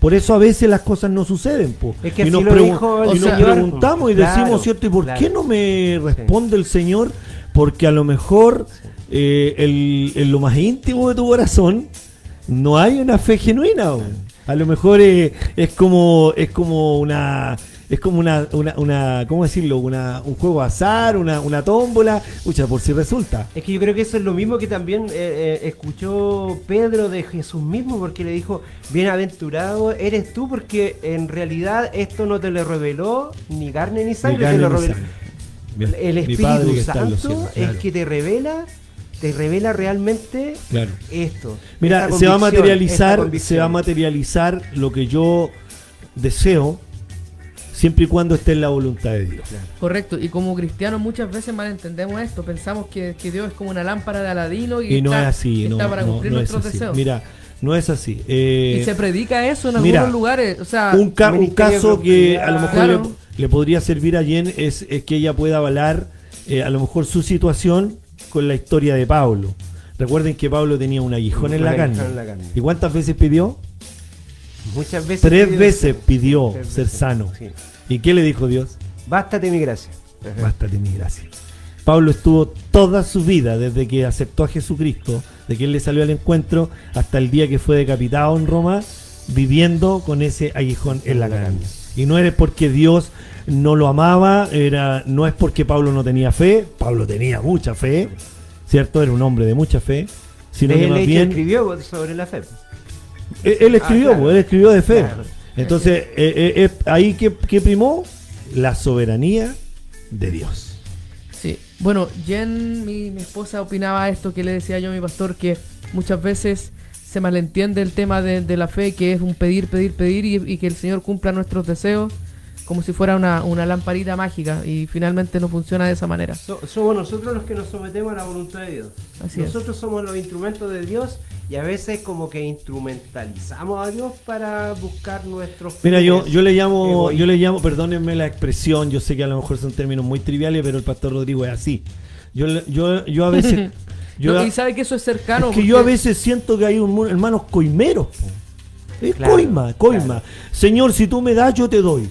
Por eso a veces las cosas no suceden, po. Es que y nos, preguntamos y decimos, ¿cierto? ¿Y por qué no me responde el Señor? Porque a lo mejor en lo más íntimo de tu corazón no hay una fe genuina. A lo mejor es como una ¿cómo decirlo? Un juego de azar, una tómbola, por si resulta. Es que yo creo que eso es lo mismo que también escuchó Pedro de Jesús mismo, porque le dijo, bienaventurado eres tú, porque en realidad esto no te lo reveló ni carne ni sangre, te lo reveló. El Espíritu Santo cielos, claro. Es que te revela realmente esto. Mira, se va a materializar lo que yo deseo, siempre y cuando esté en la voluntad de Dios. Correcto, y como cristianos muchas veces malentendemos esto, pensamos que Dios es como una lámpara de Aladino y no es así, está para cumplir nuestros deseos. Mira, no es así. Y se predica eso en algunos lugares. O sea, un caso que a lo mejor le podría servir a Jen es que ella pueda avalar a lo mejor su situación con la historia de Pablo. Recuerden que Pablo tenía un aguijón en la carne. ¿Y cuántas veces pidió? Muchas veces. 3 veces pidió ser sano. Sí. ¿Y qué le dijo Dios? Bástate mi gracia. Bástate mi gracia. Pablo estuvo toda su vida, desde que aceptó a Jesucristo, de que él le salió al encuentro, hasta el día que fue decapitado en Roma, viviendo con ese aguijón en la carne. Y no era porque Dios no lo amaba, no es porque Pablo no tenía fe. Pablo tenía mucha fe, ¿cierto? Era un hombre de mucha fe, sino que más bien escribió sobre la fe. Él escribió, él escribió de fe. Claro. Entonces, ahí que primó la soberanía de Dios. Sí. Bueno, Jen, mi esposa, opinaba esto que le decía yo a mi pastor, que muchas veces se malentiende el tema de la fe, que es un pedir y que el Señor cumpla nuestros deseos como si fuera una lamparita mágica, y finalmente no funciona de esa manera. Somos nosotros los que nos sometemos a la voluntad de Dios. Nosotros somos los instrumentos de Dios, y a veces como que instrumentalizamos a Dios para buscar nuestros fines. Mira, yo le llamo, perdónenme la expresión, yo sé que a lo mejor son términos muy triviales, pero el pastor Rodrigo es así. Yo a veces y sabe que eso es cercano. Es que yo a veces siento que hay hermanos coimeros. Coima. Claro. Señor, si tú me das, yo te doy.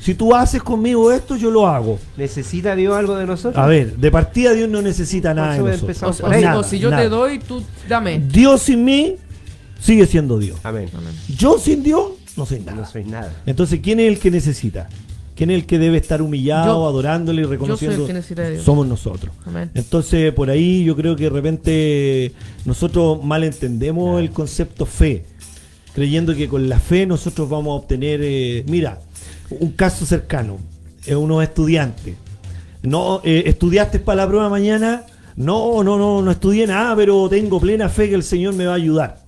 Si tú haces conmigo esto, yo lo hago. ¿Necesita Dios algo de nosotros? A ver, de partida Dios no necesita nada de nosotros. O si yo te doy, tú dame. Dios sin mí sigue siendo Dios. Amén. Yo sin Dios no soy nada. No soy nada. Entonces, ¿quién es el que necesita? ¿Quién es el que debe estar humillado, adorándole y reconociendo? Yo soy el que necesita de Dios. Somos nosotros. Amén. Entonces, por ahí yo creo que de repente nosotros malentendemos el concepto fe, creyendo que con la fe nosotros vamos a obtener... mira, un caso cercano, unos estudiantes. No, ¿estudiaste para la prueba mañana? No estudié nada, pero tengo plena fe que el Señor me va a ayudar.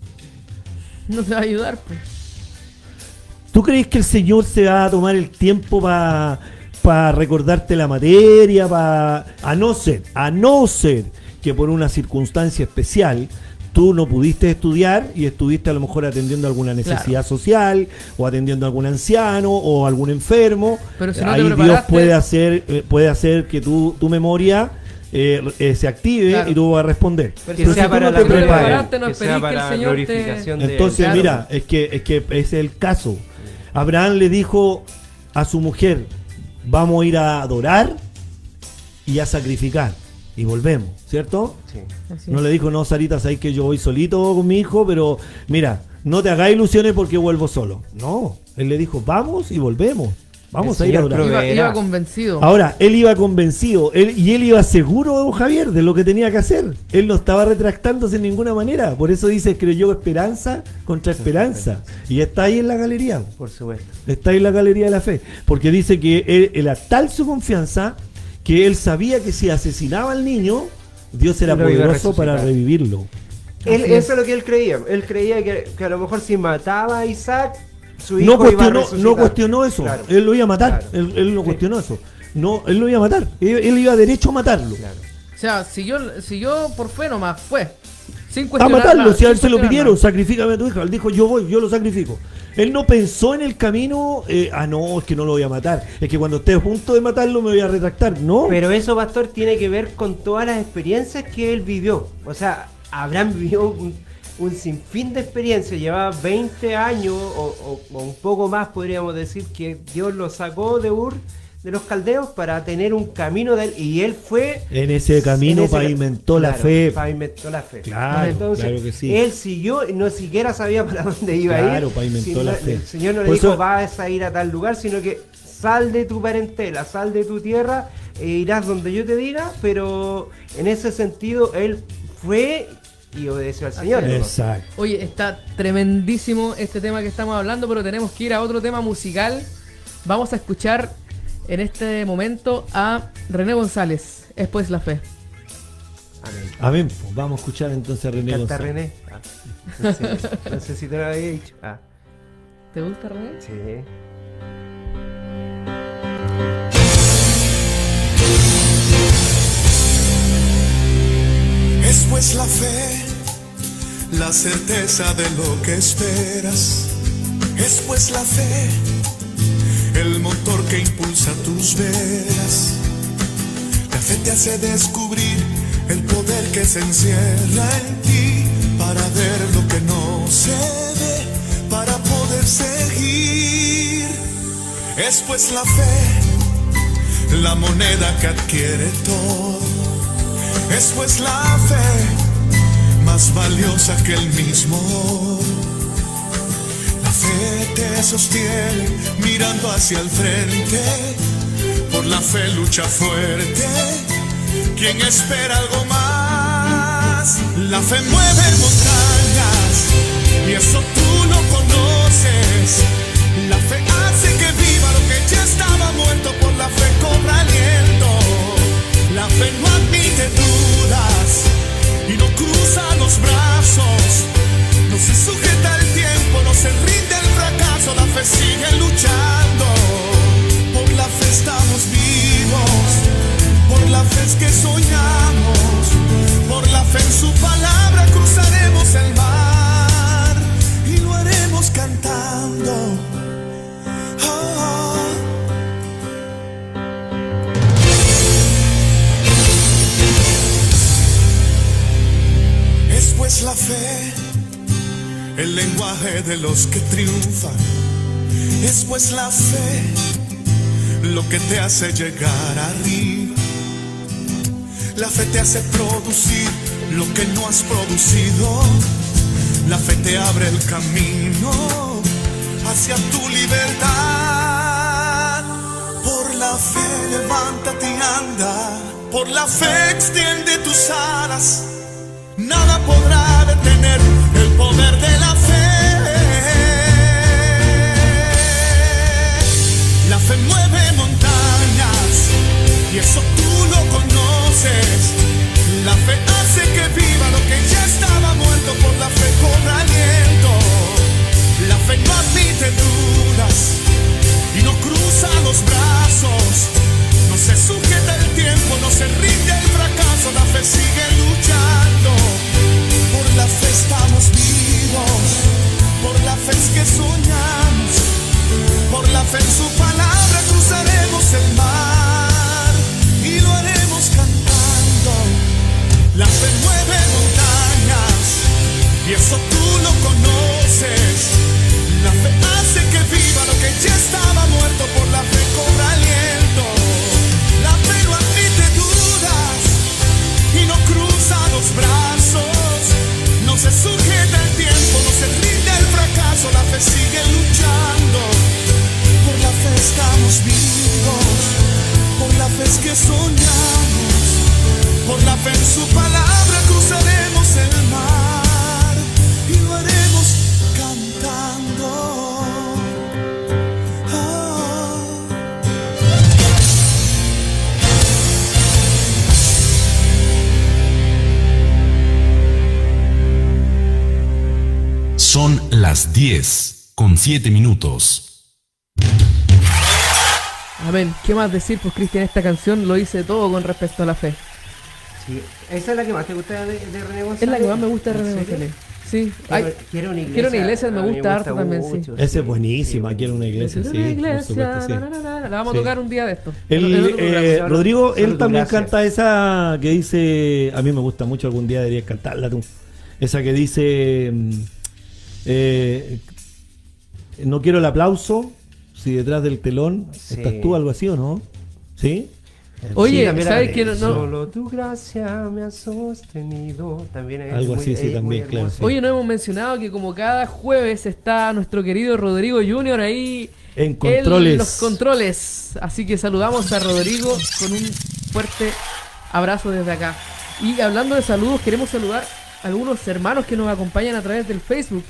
No te va a ayudar, pues. ¿Tú crees que el Señor se va a tomar el tiempo para recordarte la materia? A no ser que por una circunstancia especial tú no pudiste estudiar y estuviste a lo mejor atendiendo alguna necesidad social, o atendiendo a algún anciano o algún enfermo. Pero si no ahí Dios puede hacer que tu memoria se active y tú vas a responder. Pero sea para la glorificación. Entonces, mira, es que ese es el caso. Abraham le dijo a su mujer: vamos a ir a adorar y a sacrificar. y volvemos, ¿cierto? Sí. No le dijo, no, Sarita, sabes que yo voy solito con mi hijo, pero mira, no te hagas ilusiones porque vuelvo solo. No, él le dijo, vamos y volvemos. Vamos a ir a orar. Iba convencido. Ahora, él iba convencido, él iba seguro, don Javier, de lo que tenía que hacer. Él no estaba retractándose en ninguna manera. Por eso dice, creyó esperanza contra esperanza. Y está ahí en la galería. Por supuesto. Está ahí en la galería de la fe. Porque dice que él era tal su confianza que él sabía que si asesinaba al niño, Dios era poderoso para revivirlo. Eso es lo que él creía. Él creía que a lo mejor si mataba a Isaac, su hijo no cuestionó eso. Claro. Él lo iba a matar. Claro. Él no cuestionó eso. No, él lo iba a matar. Él iba derecho a matarlo. Claro. O sea, si yo por fe nomás fue. Sin A cuestionar matarlo, nada, si a él sin se lo cuestionar pidieron, nada. sacrifícame a tu hija. Él dijo, yo voy, yo lo sacrifico. Él no pensó en el camino, no, es que no lo voy a matar. Es que cuando esté a punto de matarlo me voy a retractar. No. Pero eso, pastor, tiene que ver con todas las experiencias que él vivió. O sea, Abraham vivió un sinfín de experiencias. Llevaba 20 años o un poco más, podríamos decir, que Dios lo sacó de Ur, de los caldeos, para tener un camino de él. Y él fue... En ese camino pavimentó la fe. Pavimentó la fe. Claro, entonces, claro que sí. Él siguió, no siquiera sabía para dónde iba a ir. Claro, pavimentó la fe. El Señor no le Por dijo, eso- vas a ir a tal lugar, sino que sal de tu parentela, sal de tu tierra, e irás donde yo te diga. Pero en ese sentido, él fue y obedeció al Señor. Exacto. Oye, está tremendísimo este tema que estamos hablando, pero tenemos que ir a otro tema musical. Vamos a escuchar en este momento a René González, Es pues la fe. Amén. Amén. Pues vamos a escuchar entonces a René ¿Canta González. René? No sé si te lo había dicho. ¿Te gusta, René? Sí. Es pues la fe, la certeza de lo que esperas. Es pues la fe, el motor que impulsa tus velas. La fe te hace descubrir el poder que se encierra en ti, para ver lo que no se ve, para poder seguir. Es pues la fe, la moneda que adquiere todo. Es pues la fe, más valiosa que el mismo oro. La fe te sostiene mirando hacia el frente. Por la fe lucha fuerte quien espera algo más. La fe mueve montañas y eso tú lo conoces. La fe hace que viva lo que ya estaba muerto. Por la fe cobra aliento. La fe no admite dudas y no cruza los brazos. No se sujeta al tiempo, no se rinde al fracaso. La fe sigue luchando. Por la fe estamos vivos. Por la fe es que soñamos. Por la fe en su palabra cruzaremos el mar y lo haremos cantando. Es pues la fe, el lenguaje de los que triunfan. Es pues la fe, lo que te hace llegar arriba. La fe te hace producir lo que no has producido. La fe te abre el camino hacia tu libertad. Por la fe levántate y anda. Por la fe extiende tus alas. Nada podrá detener el poder de la fe. La fe mueve montañas y eso tú lo conoces. La fe hace que viva lo que ya estaba muerto. Por la fe cobra aliento. La fe no admite dudas y no cruza los brazos. No se sujeta el tiempo, no se rinde el fracaso. La fe sigue luchando. Por la fe estamos vivos. Por la fe es que soñamos. Por la fe en su palabra cruzaremos el mar y lo haremos cantando. La fe mueve montañas y eso tú lo conoces. La fe hace que viva lo que ya estaba muerto. Por la fe cobra aliento. La fe no admite dudas fe en su palabra cruzaremos el mar y lo haremos cantando. Son las 10:07. Amén. ¿Qué más decir? Pues Cristian, esta canción lo dice todo con respecto a la fe. Sí, esa es la que más te gusta de René González. Es la que más me gusta de René González. Sí. Quiero una iglesia. Quiero una iglesia, me gusta harto también, sí. Esa es buenísima, quiero una iglesia, sí. Por supuesto, sí. La vamos a tocar un día de esto. Rodrigo, él también gracias. canta esa que dice, a mí me gusta mucho, algún día deberías cantarla tú. Esa que dice, no quiero el aplauso, si detrás del telón estás tú, algo así, ¿o no? ¿Sí? Oye, Sí, ¿sabes qué? No. Solo tu gracia me ha sostenido. También es Algo muy, así, sí, es también, muy claro, hermoso. sí. Oye, no hemos mencionado que como cada jueves está nuestro querido Rodrigo Junior ahí En controles. en los controles. Así que saludamos a Rodrigo con un fuerte abrazo desde acá. Y hablando de saludos, queremos saludar a algunos hermanos que nos acompañan a través del Facebook.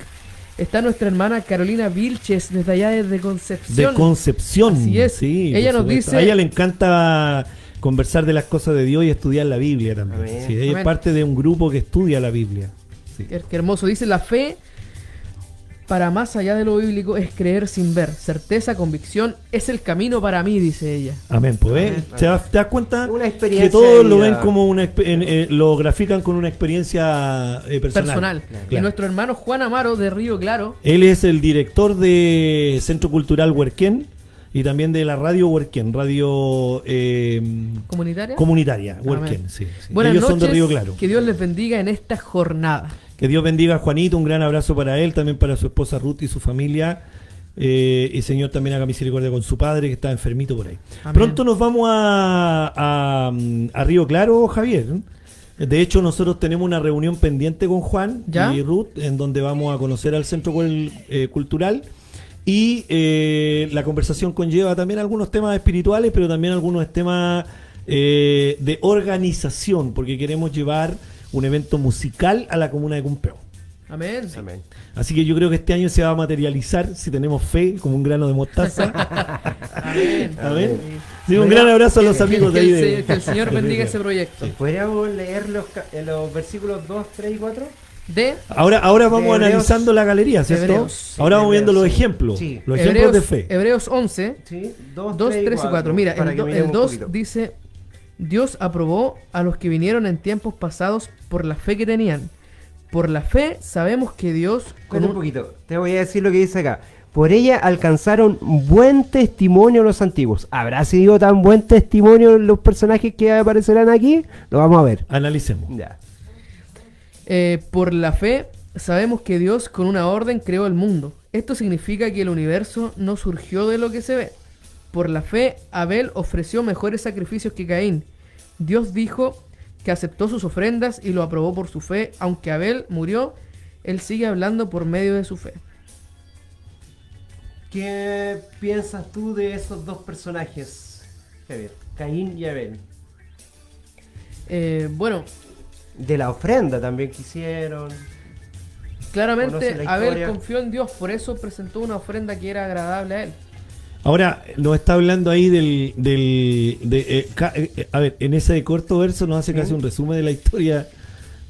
Está nuestra hermana Carolina Vilches, desde allá desde Concepción. De Concepción. Así es. Sí, Ella por nos supuesto. dice... A ella le encanta conversar de las cosas de Dios y estudiar la Biblia también. Amén. Sí, ella Amén. es parte de un grupo que estudia la Biblia. Sí. Qué hermoso. Dice, la fe, para más allá de lo bíblico, es creer sin ver. Certeza, convicción, es el camino para mí, dice ella. Amén, pues Amén. ¿te das cuenta Una experiencia que todos de lo vida. ven como lo grafican con una experiencia personal? Claro. Y Claro. nuestro hermano Juan Amaro de Río Claro. Él es el director de Centro Cultural Huerquén y también de la radio Huerquén, radio ¿Comunitaria? comunitaria Amén. Huerquén. Sí, sí. Buenas Ellos noches, son de Río Claro. que Dios les bendiga en esta jornada. Que Dios bendiga a Juanito, un gran abrazo para él, también para su esposa Ruth y su familia. Y Señor también haga misericordia con su padre que está enfermito por ahí. Amén. Pronto nos vamos a Río Claro, Javier. De hecho, nosotros tenemos una reunión pendiente con Juan ¿Ya? y Ruth, en donde vamos a conocer al Centro Cultural. Y la conversación conlleva también algunos temas espirituales, pero también algunos temas de organización, porque queremos llevar un evento musical a la comuna de Cumpeo. Amén. Amén. Así que yo creo que este año se va a materializar, si tenemos fe, como un grano de mostaza. Amén. Amén. Sí, un gran abrazo a los amigos de ahí. Que el Señor bendiga ese proyecto. ¿Podríamos leer los versículos 2, 3 y 4? Ahora vamos Hebreos, analizando la galería, ¿cierto? Hebreos. Ahora vamos viendo los Hebreos, sí. ejemplos. Sí. Los ejemplos de fe. Hebreos 11, Sí, 2, 3 y 4. Mira, el 2 dice, Dios aprobó a los que vinieron en tiempos pasados por la fe que tenían. Por la fe sabemos que Dios... Con un poquito, te voy a decir lo que dice acá. Por ella alcanzaron buen testimonio los antiguos. ¿Habrá sido tan buen testimonio los personajes que aparecerán aquí? Lo vamos a ver. Analicemos. Ya. Por la fe sabemos que Dios con una orden creó el mundo. Esto significa que el universo no surgió de lo que se ve. Por la fe Abel ofreció mejores sacrificios que Caín. Dios dijo que aceptó sus ofrendas y lo aprobó por su fe. Aunque Abel murió, él sigue hablando por medio de su fe. ¿Qué piensas tú de esos dos personajes, Javier? Caín y Abel. Bueno, De la ofrenda también que hicieron. claramente Conoce la Abel historia. confió en Dios, por eso presentó una ofrenda que era agradable a él. Ahora, nos está hablando ahí a ver, en ese corto verso nos hace casi un resumen de la historia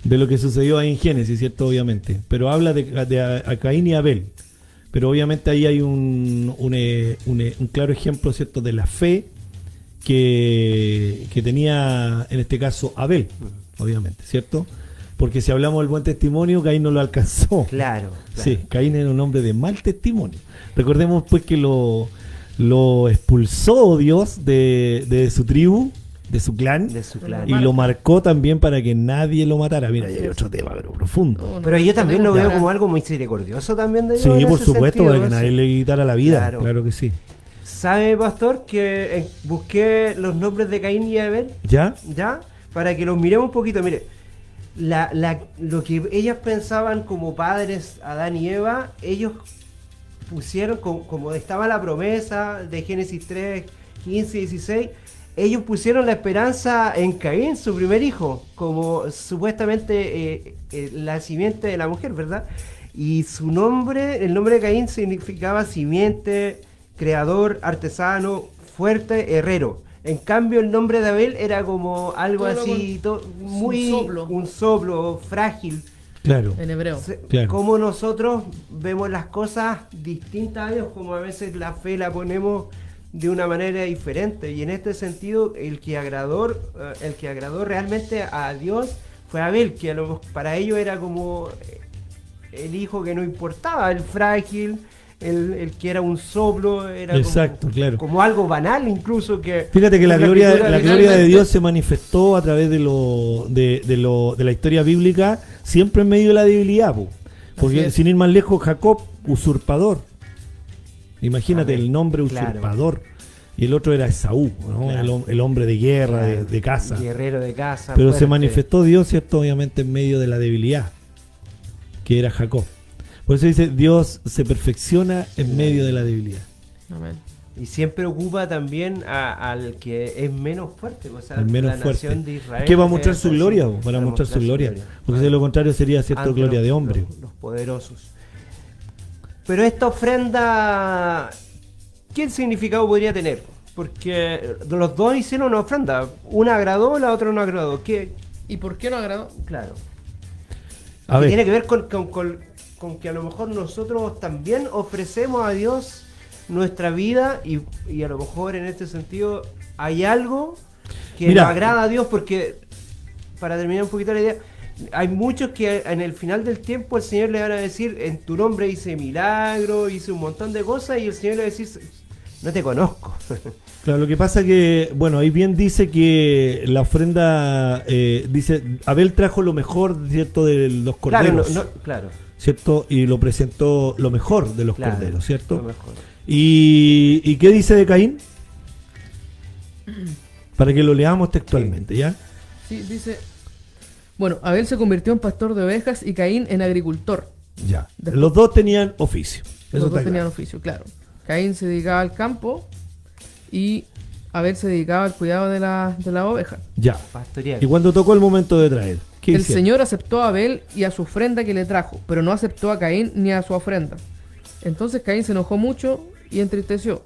de lo que sucedió ahí en Génesis, ¿cierto? Obviamente. Pero habla de a Caín y Abel. Pero obviamente ahí hay un claro ejemplo, ¿cierto?, de la fe que tenía, en este caso, Abel, obviamente, ¿cierto? Porque si hablamos del buen testimonio, Caín no lo alcanzó. Claro. Sí, Caín era un hombre de mal testimonio. Recordemos pues que lo expulsó Dios de su tribu, de su clan, y lo marcó también para que nadie lo matara. Mira, ahí hay otro tema, pero profundo. Pero yo también lo veo como algo misericordioso también de Dios. Sí, en por ese supuesto, sentido, para que ¿no? nadie le quitara la vida. Claro. Claro que sí. ¿Sabe, pastor, que busqué los nombres de Caín y Abel? ¿Ya? ¿Ya? Para que los miremos un poquito. Mire, lo que ellas pensaban como padres, Adán y Eva, ellos pusieron, como estaba la promesa de Génesis 3, 15 y 16, ellos pusieron la esperanza en Caín, su primer hijo, como supuestamente la simiente de la mujer, ¿verdad? Y su nombre, el nombre de Caín significaba simiente, creador, artesano, fuerte, herrero. En cambio, el nombre de Abel era como algo así, muy un soplo frágil. Claro. En hebreo. Claro. Como nosotros vemos las cosas distintas a Dios, como a veces la fe la ponemos de una manera diferente. Y en este sentido, el que agradó realmente a Dios fue Abel, que para ellos era como el hijo que no importaba, el frágil, el que era un soplo, era exacto, claro, como algo banal incluso. Que fíjate que la gloria de Dios se manifestó a través de la historia bíblica, siempre en medio de la debilidad, porque sin ir más lejos, Jacob, usurpador, imagínate el nombre usurpador, y el otro era Esaú, ¿no? Claro. El hombre de guerra, de casa, guerrero de casa, pero fuerte. se manifestó Dios, cierto, obviamente en medio de la debilidad que era Jacob. Por eso dice, Dios se perfecciona en medio de la debilidad. Amén. Y siempre ocupa también al que es menos fuerte, o sea, el menos la fuerte. nación de Israel. Que va a mostrar su gloria, para mostrar su gloria. Porque de lo contrario sería, cierto, gloria de hombre. Los poderosos. Pero esta ofrenda, ¿qué significado podría tener? Porque los dos hicieron una ofrenda. Una agradó, la otra no agradó. ¿Y por qué no agradó? Claro. A ver. Tiene que ver con que a lo mejor nosotros también ofrecemos a Dios nuestra vida y a lo mejor en este sentido hay algo que nos agrada a Dios, porque para terminar un poquito la idea, hay muchos que en el final del tiempo el Señor le van a decir, en tu nombre hice milagro, hice un montón de cosas, y el Señor le va a decir, no te conozco. Claro, lo que pasa que, bueno, ahí bien dice que la ofrenda, dice, Abel trajo lo mejor, ¿cierto?, de los corderos. Claro. ¿Cierto? Y lo presentó lo mejor de los corderos, ¿cierto? Lo mejor. ¿Y qué dice de Caín? Para que lo leamos textualmente, ¿ya? Sí, dice, bueno, Abel se convirtió en pastor de ovejas y Caín en agricultor. Ya. Los dos tenían oficio. Los dos tenían oficio, claro. Caín se dedicaba al campo y Abel se dedicaba al cuidado de la oveja. Ya. Pastorear. Y cuando tocó el momento de traer, ¿qué el hicieron? Señor aceptó a Abel y a su ofrenda que le trajo, pero no aceptó a Caín ni a su ofrenda. Entonces Caín se enojó mucho y entristeció.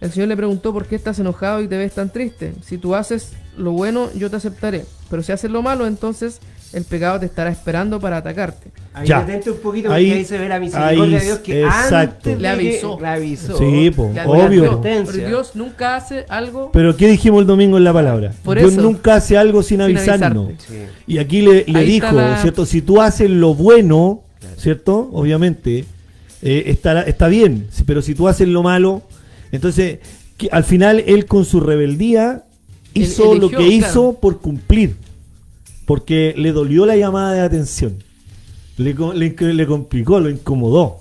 El Señor le preguntó, ¿por qué estás enojado y te ves tan triste? Si tú haces lo bueno, yo te aceptaré, pero si haces lo malo, entonces el pecado te estará esperando para atacarte. Ahí detente un poquito, porque ahí se ve la misericordia de Dios, que exacto. antes le avisó. Sí, obvio. Pero Dios nunca hace algo. Pero ¿qué dijimos el domingo en la palabra? Por Dios eso, nunca hace algo sin avisarnos. Sí. Y aquí le dijo, ¿cierto? Si tú haces lo bueno, ¿cierto? Obviamente, está bien, pero si tú haces lo malo, entonces, al final él con su rebeldía hizo lo que hizo por cumplir, porque le dolió la llamada de atención, le complicó, lo incomodó.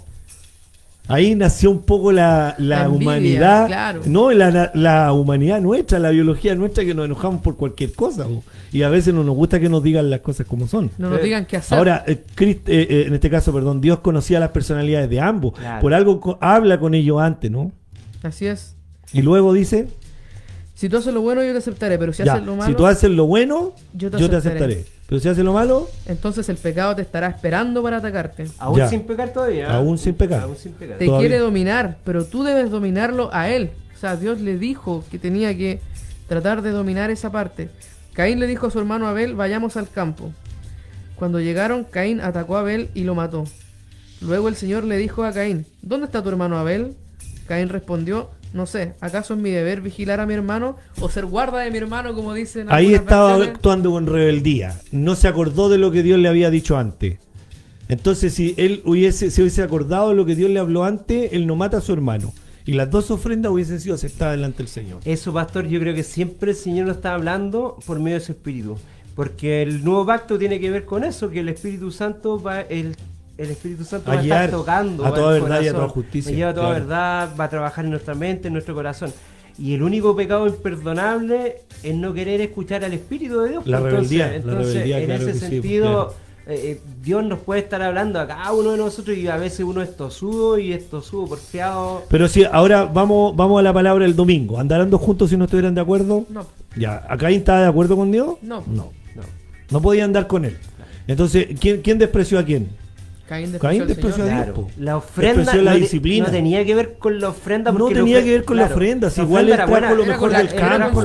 Ahí nació un poco la envidia, humanidad, claro. No, la humanidad nuestra, la biología nuestra, que nos enojamos por cualquier cosa, y a veces no nos gusta que nos digan las cosas como son. No nos digan qué hacer. Ahora, en este caso, Dios conocía las personalidades de ambos, claro. Por algo habla con ellos antes, ¿no? Así es. Y luego dice, si tú haces lo bueno, yo te aceptaré, pero si haces lo malo, si tú haces lo bueno, yo te aceptaré. Pero si haces lo malo, entonces el pecado te estará esperando para atacarte. Aún sin pecar todavía. Aún sin pecar. Te quiere dominar, pero tú debes dominarlo a él. O sea, Dios le dijo que tenía que tratar de dominar esa parte. Caín le dijo a su hermano Abel, vayamos al campo. Cuando llegaron, Caín atacó a Abel y lo mató. Luego el Señor le dijo a Caín, ¿dónde está tu hermano Abel? Caín respondió, no sé, ¿acaso es mi deber vigilar a mi hermano o ser guarda de mi hermano, como dicen? Ahí estaba actuando con rebeldía. No se acordó de lo que Dios le había dicho antes. Entonces, si él se hubiese acordado de lo que Dios le habló antes, él no mata a su hermano. Y las dos ofrendas hubiesen sido aceptadas delante del Señor. Eso, pastor, yo creo que siempre el Señor nos está hablando por medio de su Espíritu. Porque el nuevo pacto tiene que ver con eso, que el Espíritu Santo el Espíritu Santo va a estar tocando a toda verdad y a toda justicia. Me lleva a toda verdad, va a trabajar en nuestra mente, en nuestro corazón. Y el único pecado imperdonable es no querer escuchar al Espíritu de Dios. La rebeldía. Entonces, en ese sentido, Dios nos puede estar hablando a cada uno de nosotros y a veces uno es tosudo y es tosudo, porfiado. Pero si ahora vamos a la palabra del domingo. ¿Andarán dos juntos si no estuvieran de acuerdo? No. Ya, ¿Caín estaba de acuerdo con Dios? No. No podía andar con él. Entonces, ¿quién despreció a quién? Caín despreció a Dios. Claro. La ofrenda la disciplina. No tenía que ver con la ofrenda. No tenía que ver con la ofrenda. Si igual él trajo lo mejor del campo.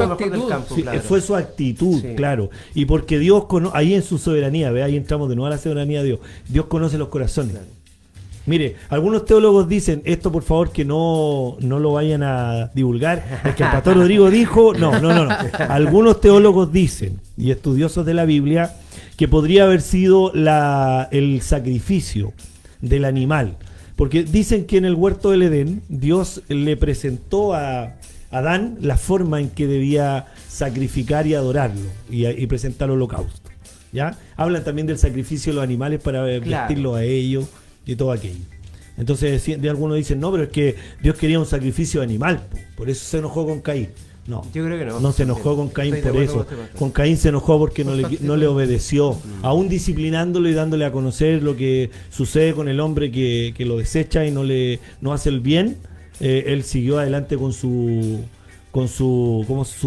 Sí, claro. Fue su actitud, Sí. claro. Y porque Dios ahí en su soberanía, ahí entramos de nuevo a la soberanía de Dios. Dios conoce los corazones. Claro. Mire, algunos teólogos dicen, esto por favor que no lo vayan a divulgar, es que el pastor Rodrigo dijo, no. Algunos teólogos dicen, y estudiosos de la Biblia, que podría haber sido el sacrificio del animal. Porque dicen que en el huerto del Edén, Dios le presentó a Adán la forma en que debía sacrificar y adorarlo, y presentar holocausto. ¿Ya? Hablan también del sacrificio de los animales para vestirlos a ellos y todo aquello. Entonces de algunos dicen, no, pero es que Dios quería un sacrificio animal, por eso se enojó con Caín. No, yo creo que no. No se enojó con Caín por eso. Con Caín se enojó porque no le obedeció, aún disciplinándolo y dándole a conocer lo que sucede con el hombre que lo desecha y no hace el bien. Él siguió adelante con su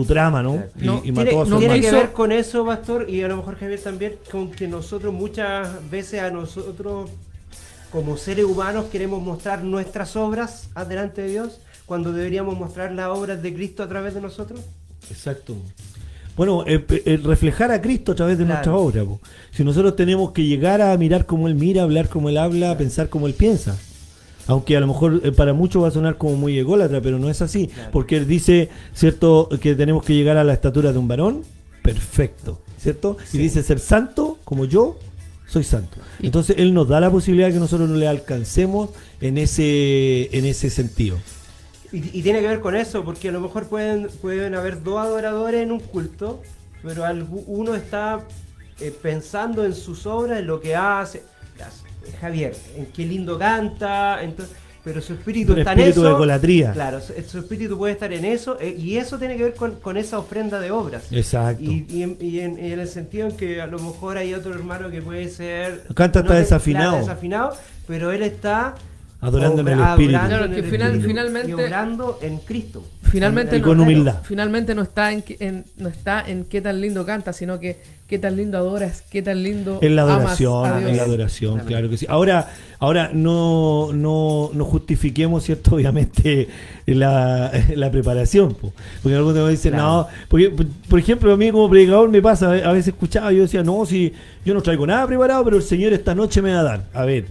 trama, ¿no? Y mató a su hermano. Tiene que ver con eso, pastor, y a lo mejor Javier también, con que nosotros muchas veces como seres humanos queremos mostrar nuestras obras delante de Dios, cuando deberíamos mostrar las obras de Cristo a través de nosotros. Exacto. Bueno, reflejar a Cristo a través de nuestras obras. Si nosotros tenemos que llegar a mirar como Él mira, hablar como Él habla, pensar como Él piensa. Aunque a lo mejor para muchos va a sonar como muy ególatra, pero no es así. Porque Él dice, ¿cierto?, que tenemos que llegar a la estatura de un varón perfecto, ¿cierto? Sí. Y dice ser santo como yo soy santo. Entonces Él nos da la posibilidad de que nosotros no le alcancemos en ese sentido. Y tiene que ver con eso, porque a lo mejor pueden haber dos adoradores en un culto, pero uno está pensando en sus obras, en lo que hace. Javier, en qué lindo canta, entonces, pero su espíritu está en eso. Espíritu de egolatría. Claro, su espíritu puede estar en eso, y eso tiene que ver con esa ofrenda de obras. Exacto. Y en el sentido en que a lo mejor hay otro hermano que puede ser... Canta hasta desafinado, pero él está... adorando en el espíritu. Claro, que finalmente y obrando en Cristo. Finalmente y con humildad. Finalmente no está en qué tan lindo canta, sino que qué tan lindo adoras, qué tan lindo en la amas adoración, a Dios. En la adoración, claro que sí. Ahora no justifiquemos, ¿cierto? Obviamente la preparación, porque algunos me dicen, no, porque, por ejemplo, a mí como predicador me pasa, a veces escuchaba, yo decía, no, si yo no traigo nada preparado, pero el Señor esta noche me va a dar. A ver,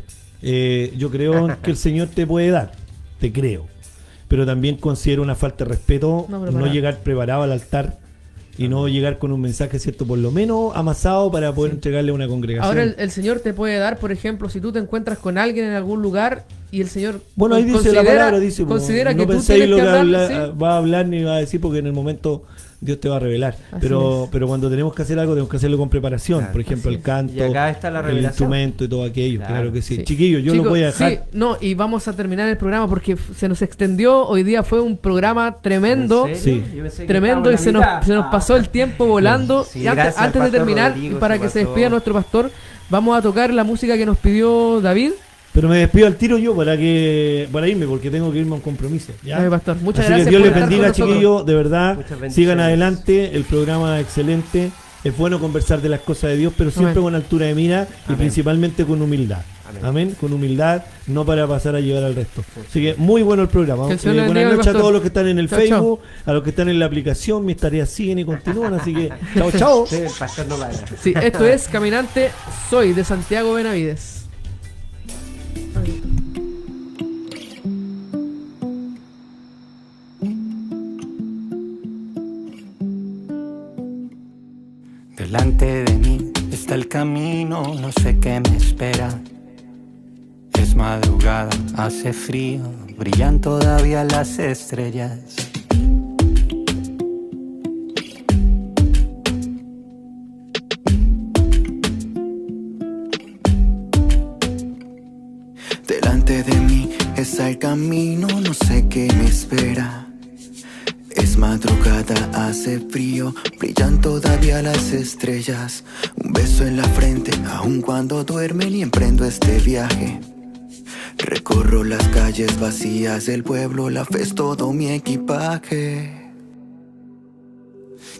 yo creo que el Señor te puede dar, te creo, pero también considero una falta de respeto no llegar preparado al altar y no llegar con un mensaje, ¿cierto?, por lo menos amasado para poder entregarle a una congregación. Ahora el Señor te puede dar, por ejemplo, si tú te encuentras con alguien en algún lugar y el Señor ahí dice la palabra, dice, considera no que tú tienes lo que va a hablar ni va a decir, porque en el momento Dios te va a revelar. Pero cuando tenemos que hacer algo, tenemos que hacerlo con preparación. Por ejemplo, el canto, y acá está la el instrumento y todo aquello. Claro que sí. Chiquillos, yo lo voy a dejar. Y vamos a terminar el programa porque se nos extendió. Hoy día fue un programa tremendo. Tremendo, y se nos pasó el tiempo volando. Y antes de terminar, Rodrigo, para que se despida nuestro pastor, vamos a tocar la música que nos pidió David. Pero me despido al tiro yo para irme, porque tengo que irme a un compromiso. ¿Ya? Pastor, muchas Así gracias. Que Dios les bendiga, chiquillos, de verdad. Sigan adelante, el programa es excelente. Es bueno conversar de las cosas de Dios, pero siempre con altura de mira y principalmente con humildad. Amén. Con humildad, no para pasar a llevar al resto. Así que muy bueno el programa. Buenas noches a todos los que están en el Facebook, a los que están en la aplicación. Mis tareas siguen y continúan, así que chao. Sí, el pastor no para. Sí, esto es Caminante Soy, de Santiago Benavides. Delante de mí está el camino, no sé qué me espera. Es madrugada, hace frío, brillan todavía las estrellas. Delante de mí está el camino, no sé qué me espera. Es madrugada, hace frío, brillan todavía las estrellas. Un Un beso en la frente, aun cuando duermen, y emprendo este viaje. Recorro las calles vacías del pueblo, la fe es todo mi equipaje.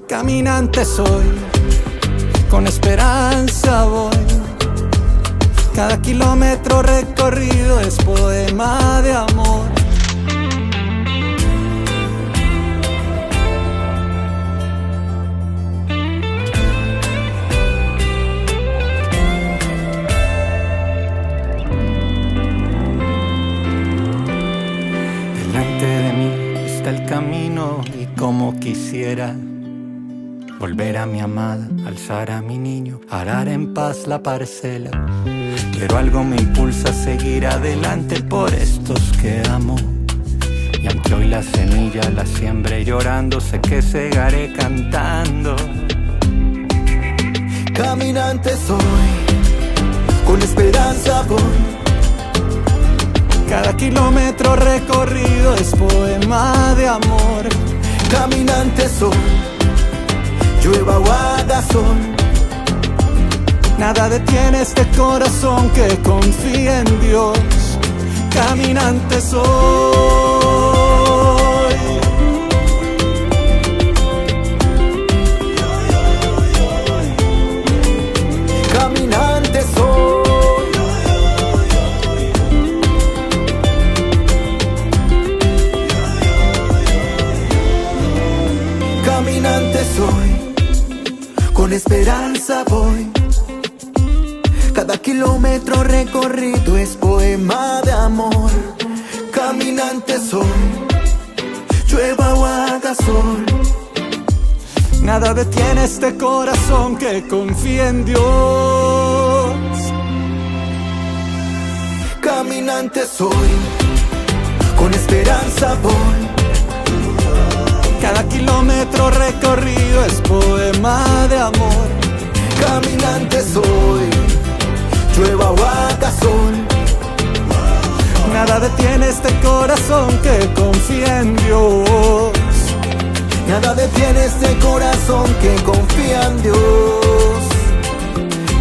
Caminante soy, con esperanza voy. Cada kilómetro recorrido es poema de amor. Delante de mí está el camino y como quisiera volver a mi amada, alzar a mi niño, arar en paz la parcela. Pero algo me impulsa a seguir adelante por estos que amo. Y aunque hoy la semilla la siembre llorando, sé que segaré cantando. Caminante soy, con esperanza voy. Cada kilómetro recorrido es poema de amor. Caminante soy, llueva o haga sol, nada detiene este corazón que confía en Dios. Caminante soy. Caminante soy. Caminante soy, con esperanza voy. Cada kilómetro recorrido es poema de amor. Caminante soy, llueva o haga sol, nada detiene este corazón que confía en Dios. Caminante soy, con esperanza voy. Cada kilómetro recorrido es poema de amor. Caminante soy, llueva o haga sol, nada detiene este corazón que confía en Dios. Nada detiene este corazón que confía en Dios.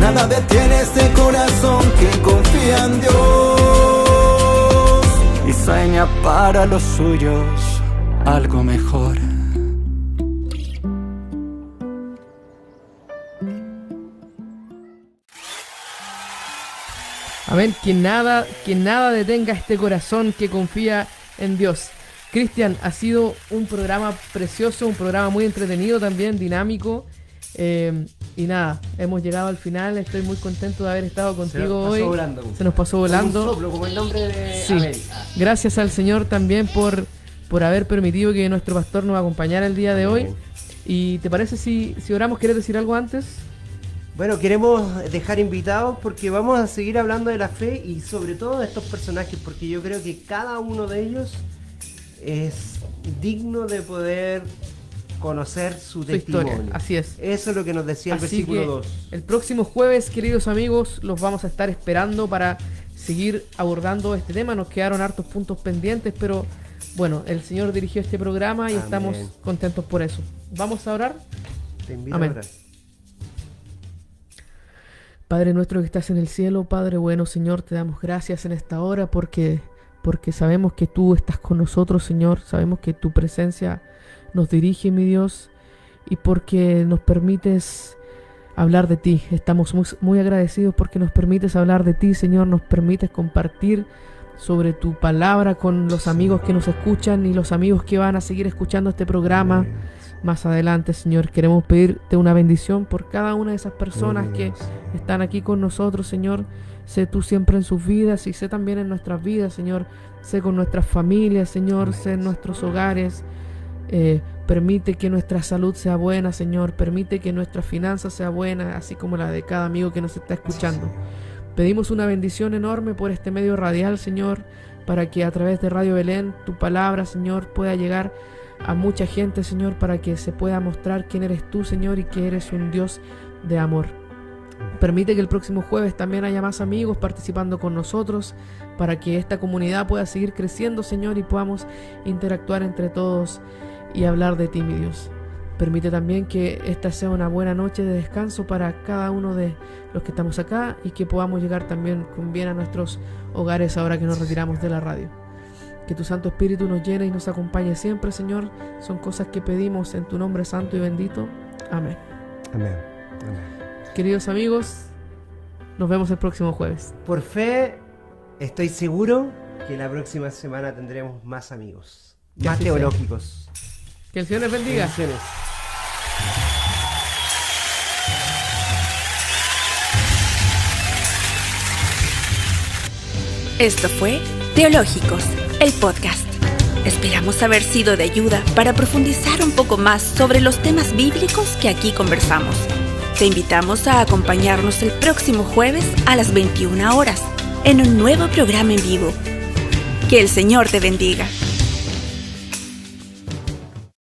Nada detiene este corazón que confía en Dios. Y sueña para los suyos algo mejor. Amén, que nada detenga este corazón que confía en Dios. Cristian, ha sido un programa precioso, un programa muy entretenido también, dinámico. Y nada, hemos llegado al final. Estoy muy contento de haber estado contigo hoy. Se nos pasó volando. Un soplo, como el nombre de sí. América. Gracias al Señor también por haber permitido que nuestro pastor nos acompañara el día de hoy. ¿Y te parece si oramos? ¿Quieres decir algo antes? Bueno, queremos dejar invitados porque vamos a seguir hablando de la fe y sobre todo de estos personajes, porque yo creo que cada uno de ellos es digno de poder conocer su testimonio. Historia, así es. Eso es lo que nos decía el versículo 2. El próximo jueves, queridos amigos, los vamos a estar esperando para seguir abordando este tema. Nos quedaron hartos puntos pendientes, pero bueno, el Señor dirigió este programa y Amén. Estamos contentos por eso. ¿Vamos a orar? Te invito Amén. a orar. Padre nuestro que estás en el cielo, Padre bueno, Señor, te damos gracias en esta hora porque sabemos que tú estás con nosotros, Señor. Sabemos que tu presencia nos dirige, mi Dios, y porque nos permites hablar de ti. Estamos muy agradecidos porque nos permites hablar de ti, Señor. Nos permites compartir sobre tu palabra con los amigos que nos escuchan y los amigos que van a seguir escuchando este programa más adelante, Señor. Queremos pedirte una bendición por cada una de esas personas que están aquí con nosotros, Señor. Sé tú siempre en sus vidas y sé también en nuestras vidas, Señor. Sé con nuestras familias, Señor. Sé en nuestros hogares. Permite que nuestra salud sea buena, Señor. Permite que nuestra finanza sea buena, así como la de cada amigo que nos está escuchando. Pedimos una bendición enorme por este medio radial, Señor, para que a través de Radio Belén tu palabra, Señor, pueda llegar a mucha gente, Señor, para que se pueda mostrar quién eres tú, Señor, y que eres un Dios de amor. Permite que el próximo jueves también haya más amigos participando con nosotros para que esta comunidad pueda seguir creciendo, Señor, y podamos interactuar entre todos y hablar de ti, mi Dios. Permite también que esta sea una buena noche de descanso para cada uno de los que estamos acá y que podamos llegar también con bien a nuestros hogares ahora que nos retiramos de la radio. Que tu Santo Espíritu nos llene y nos acompañe siempre, Señor. Son cosas que pedimos en tu nombre santo y bendito. Amén. Amén. Amén. Queridos amigos, nos vemos el próximo jueves. Por fe, estoy seguro que la próxima semana tendremos más amigos, más teológicos. Que el Señor les bendiga. Bendiciones. Esto fue Teológicos, el podcast. Esperamos haber sido de ayuda para profundizar un poco más sobre los temas bíblicos que aquí conversamos. Te invitamos a acompañarnos el próximo jueves a las 21 horas en un nuevo programa en vivo. Que el Señor te bendiga.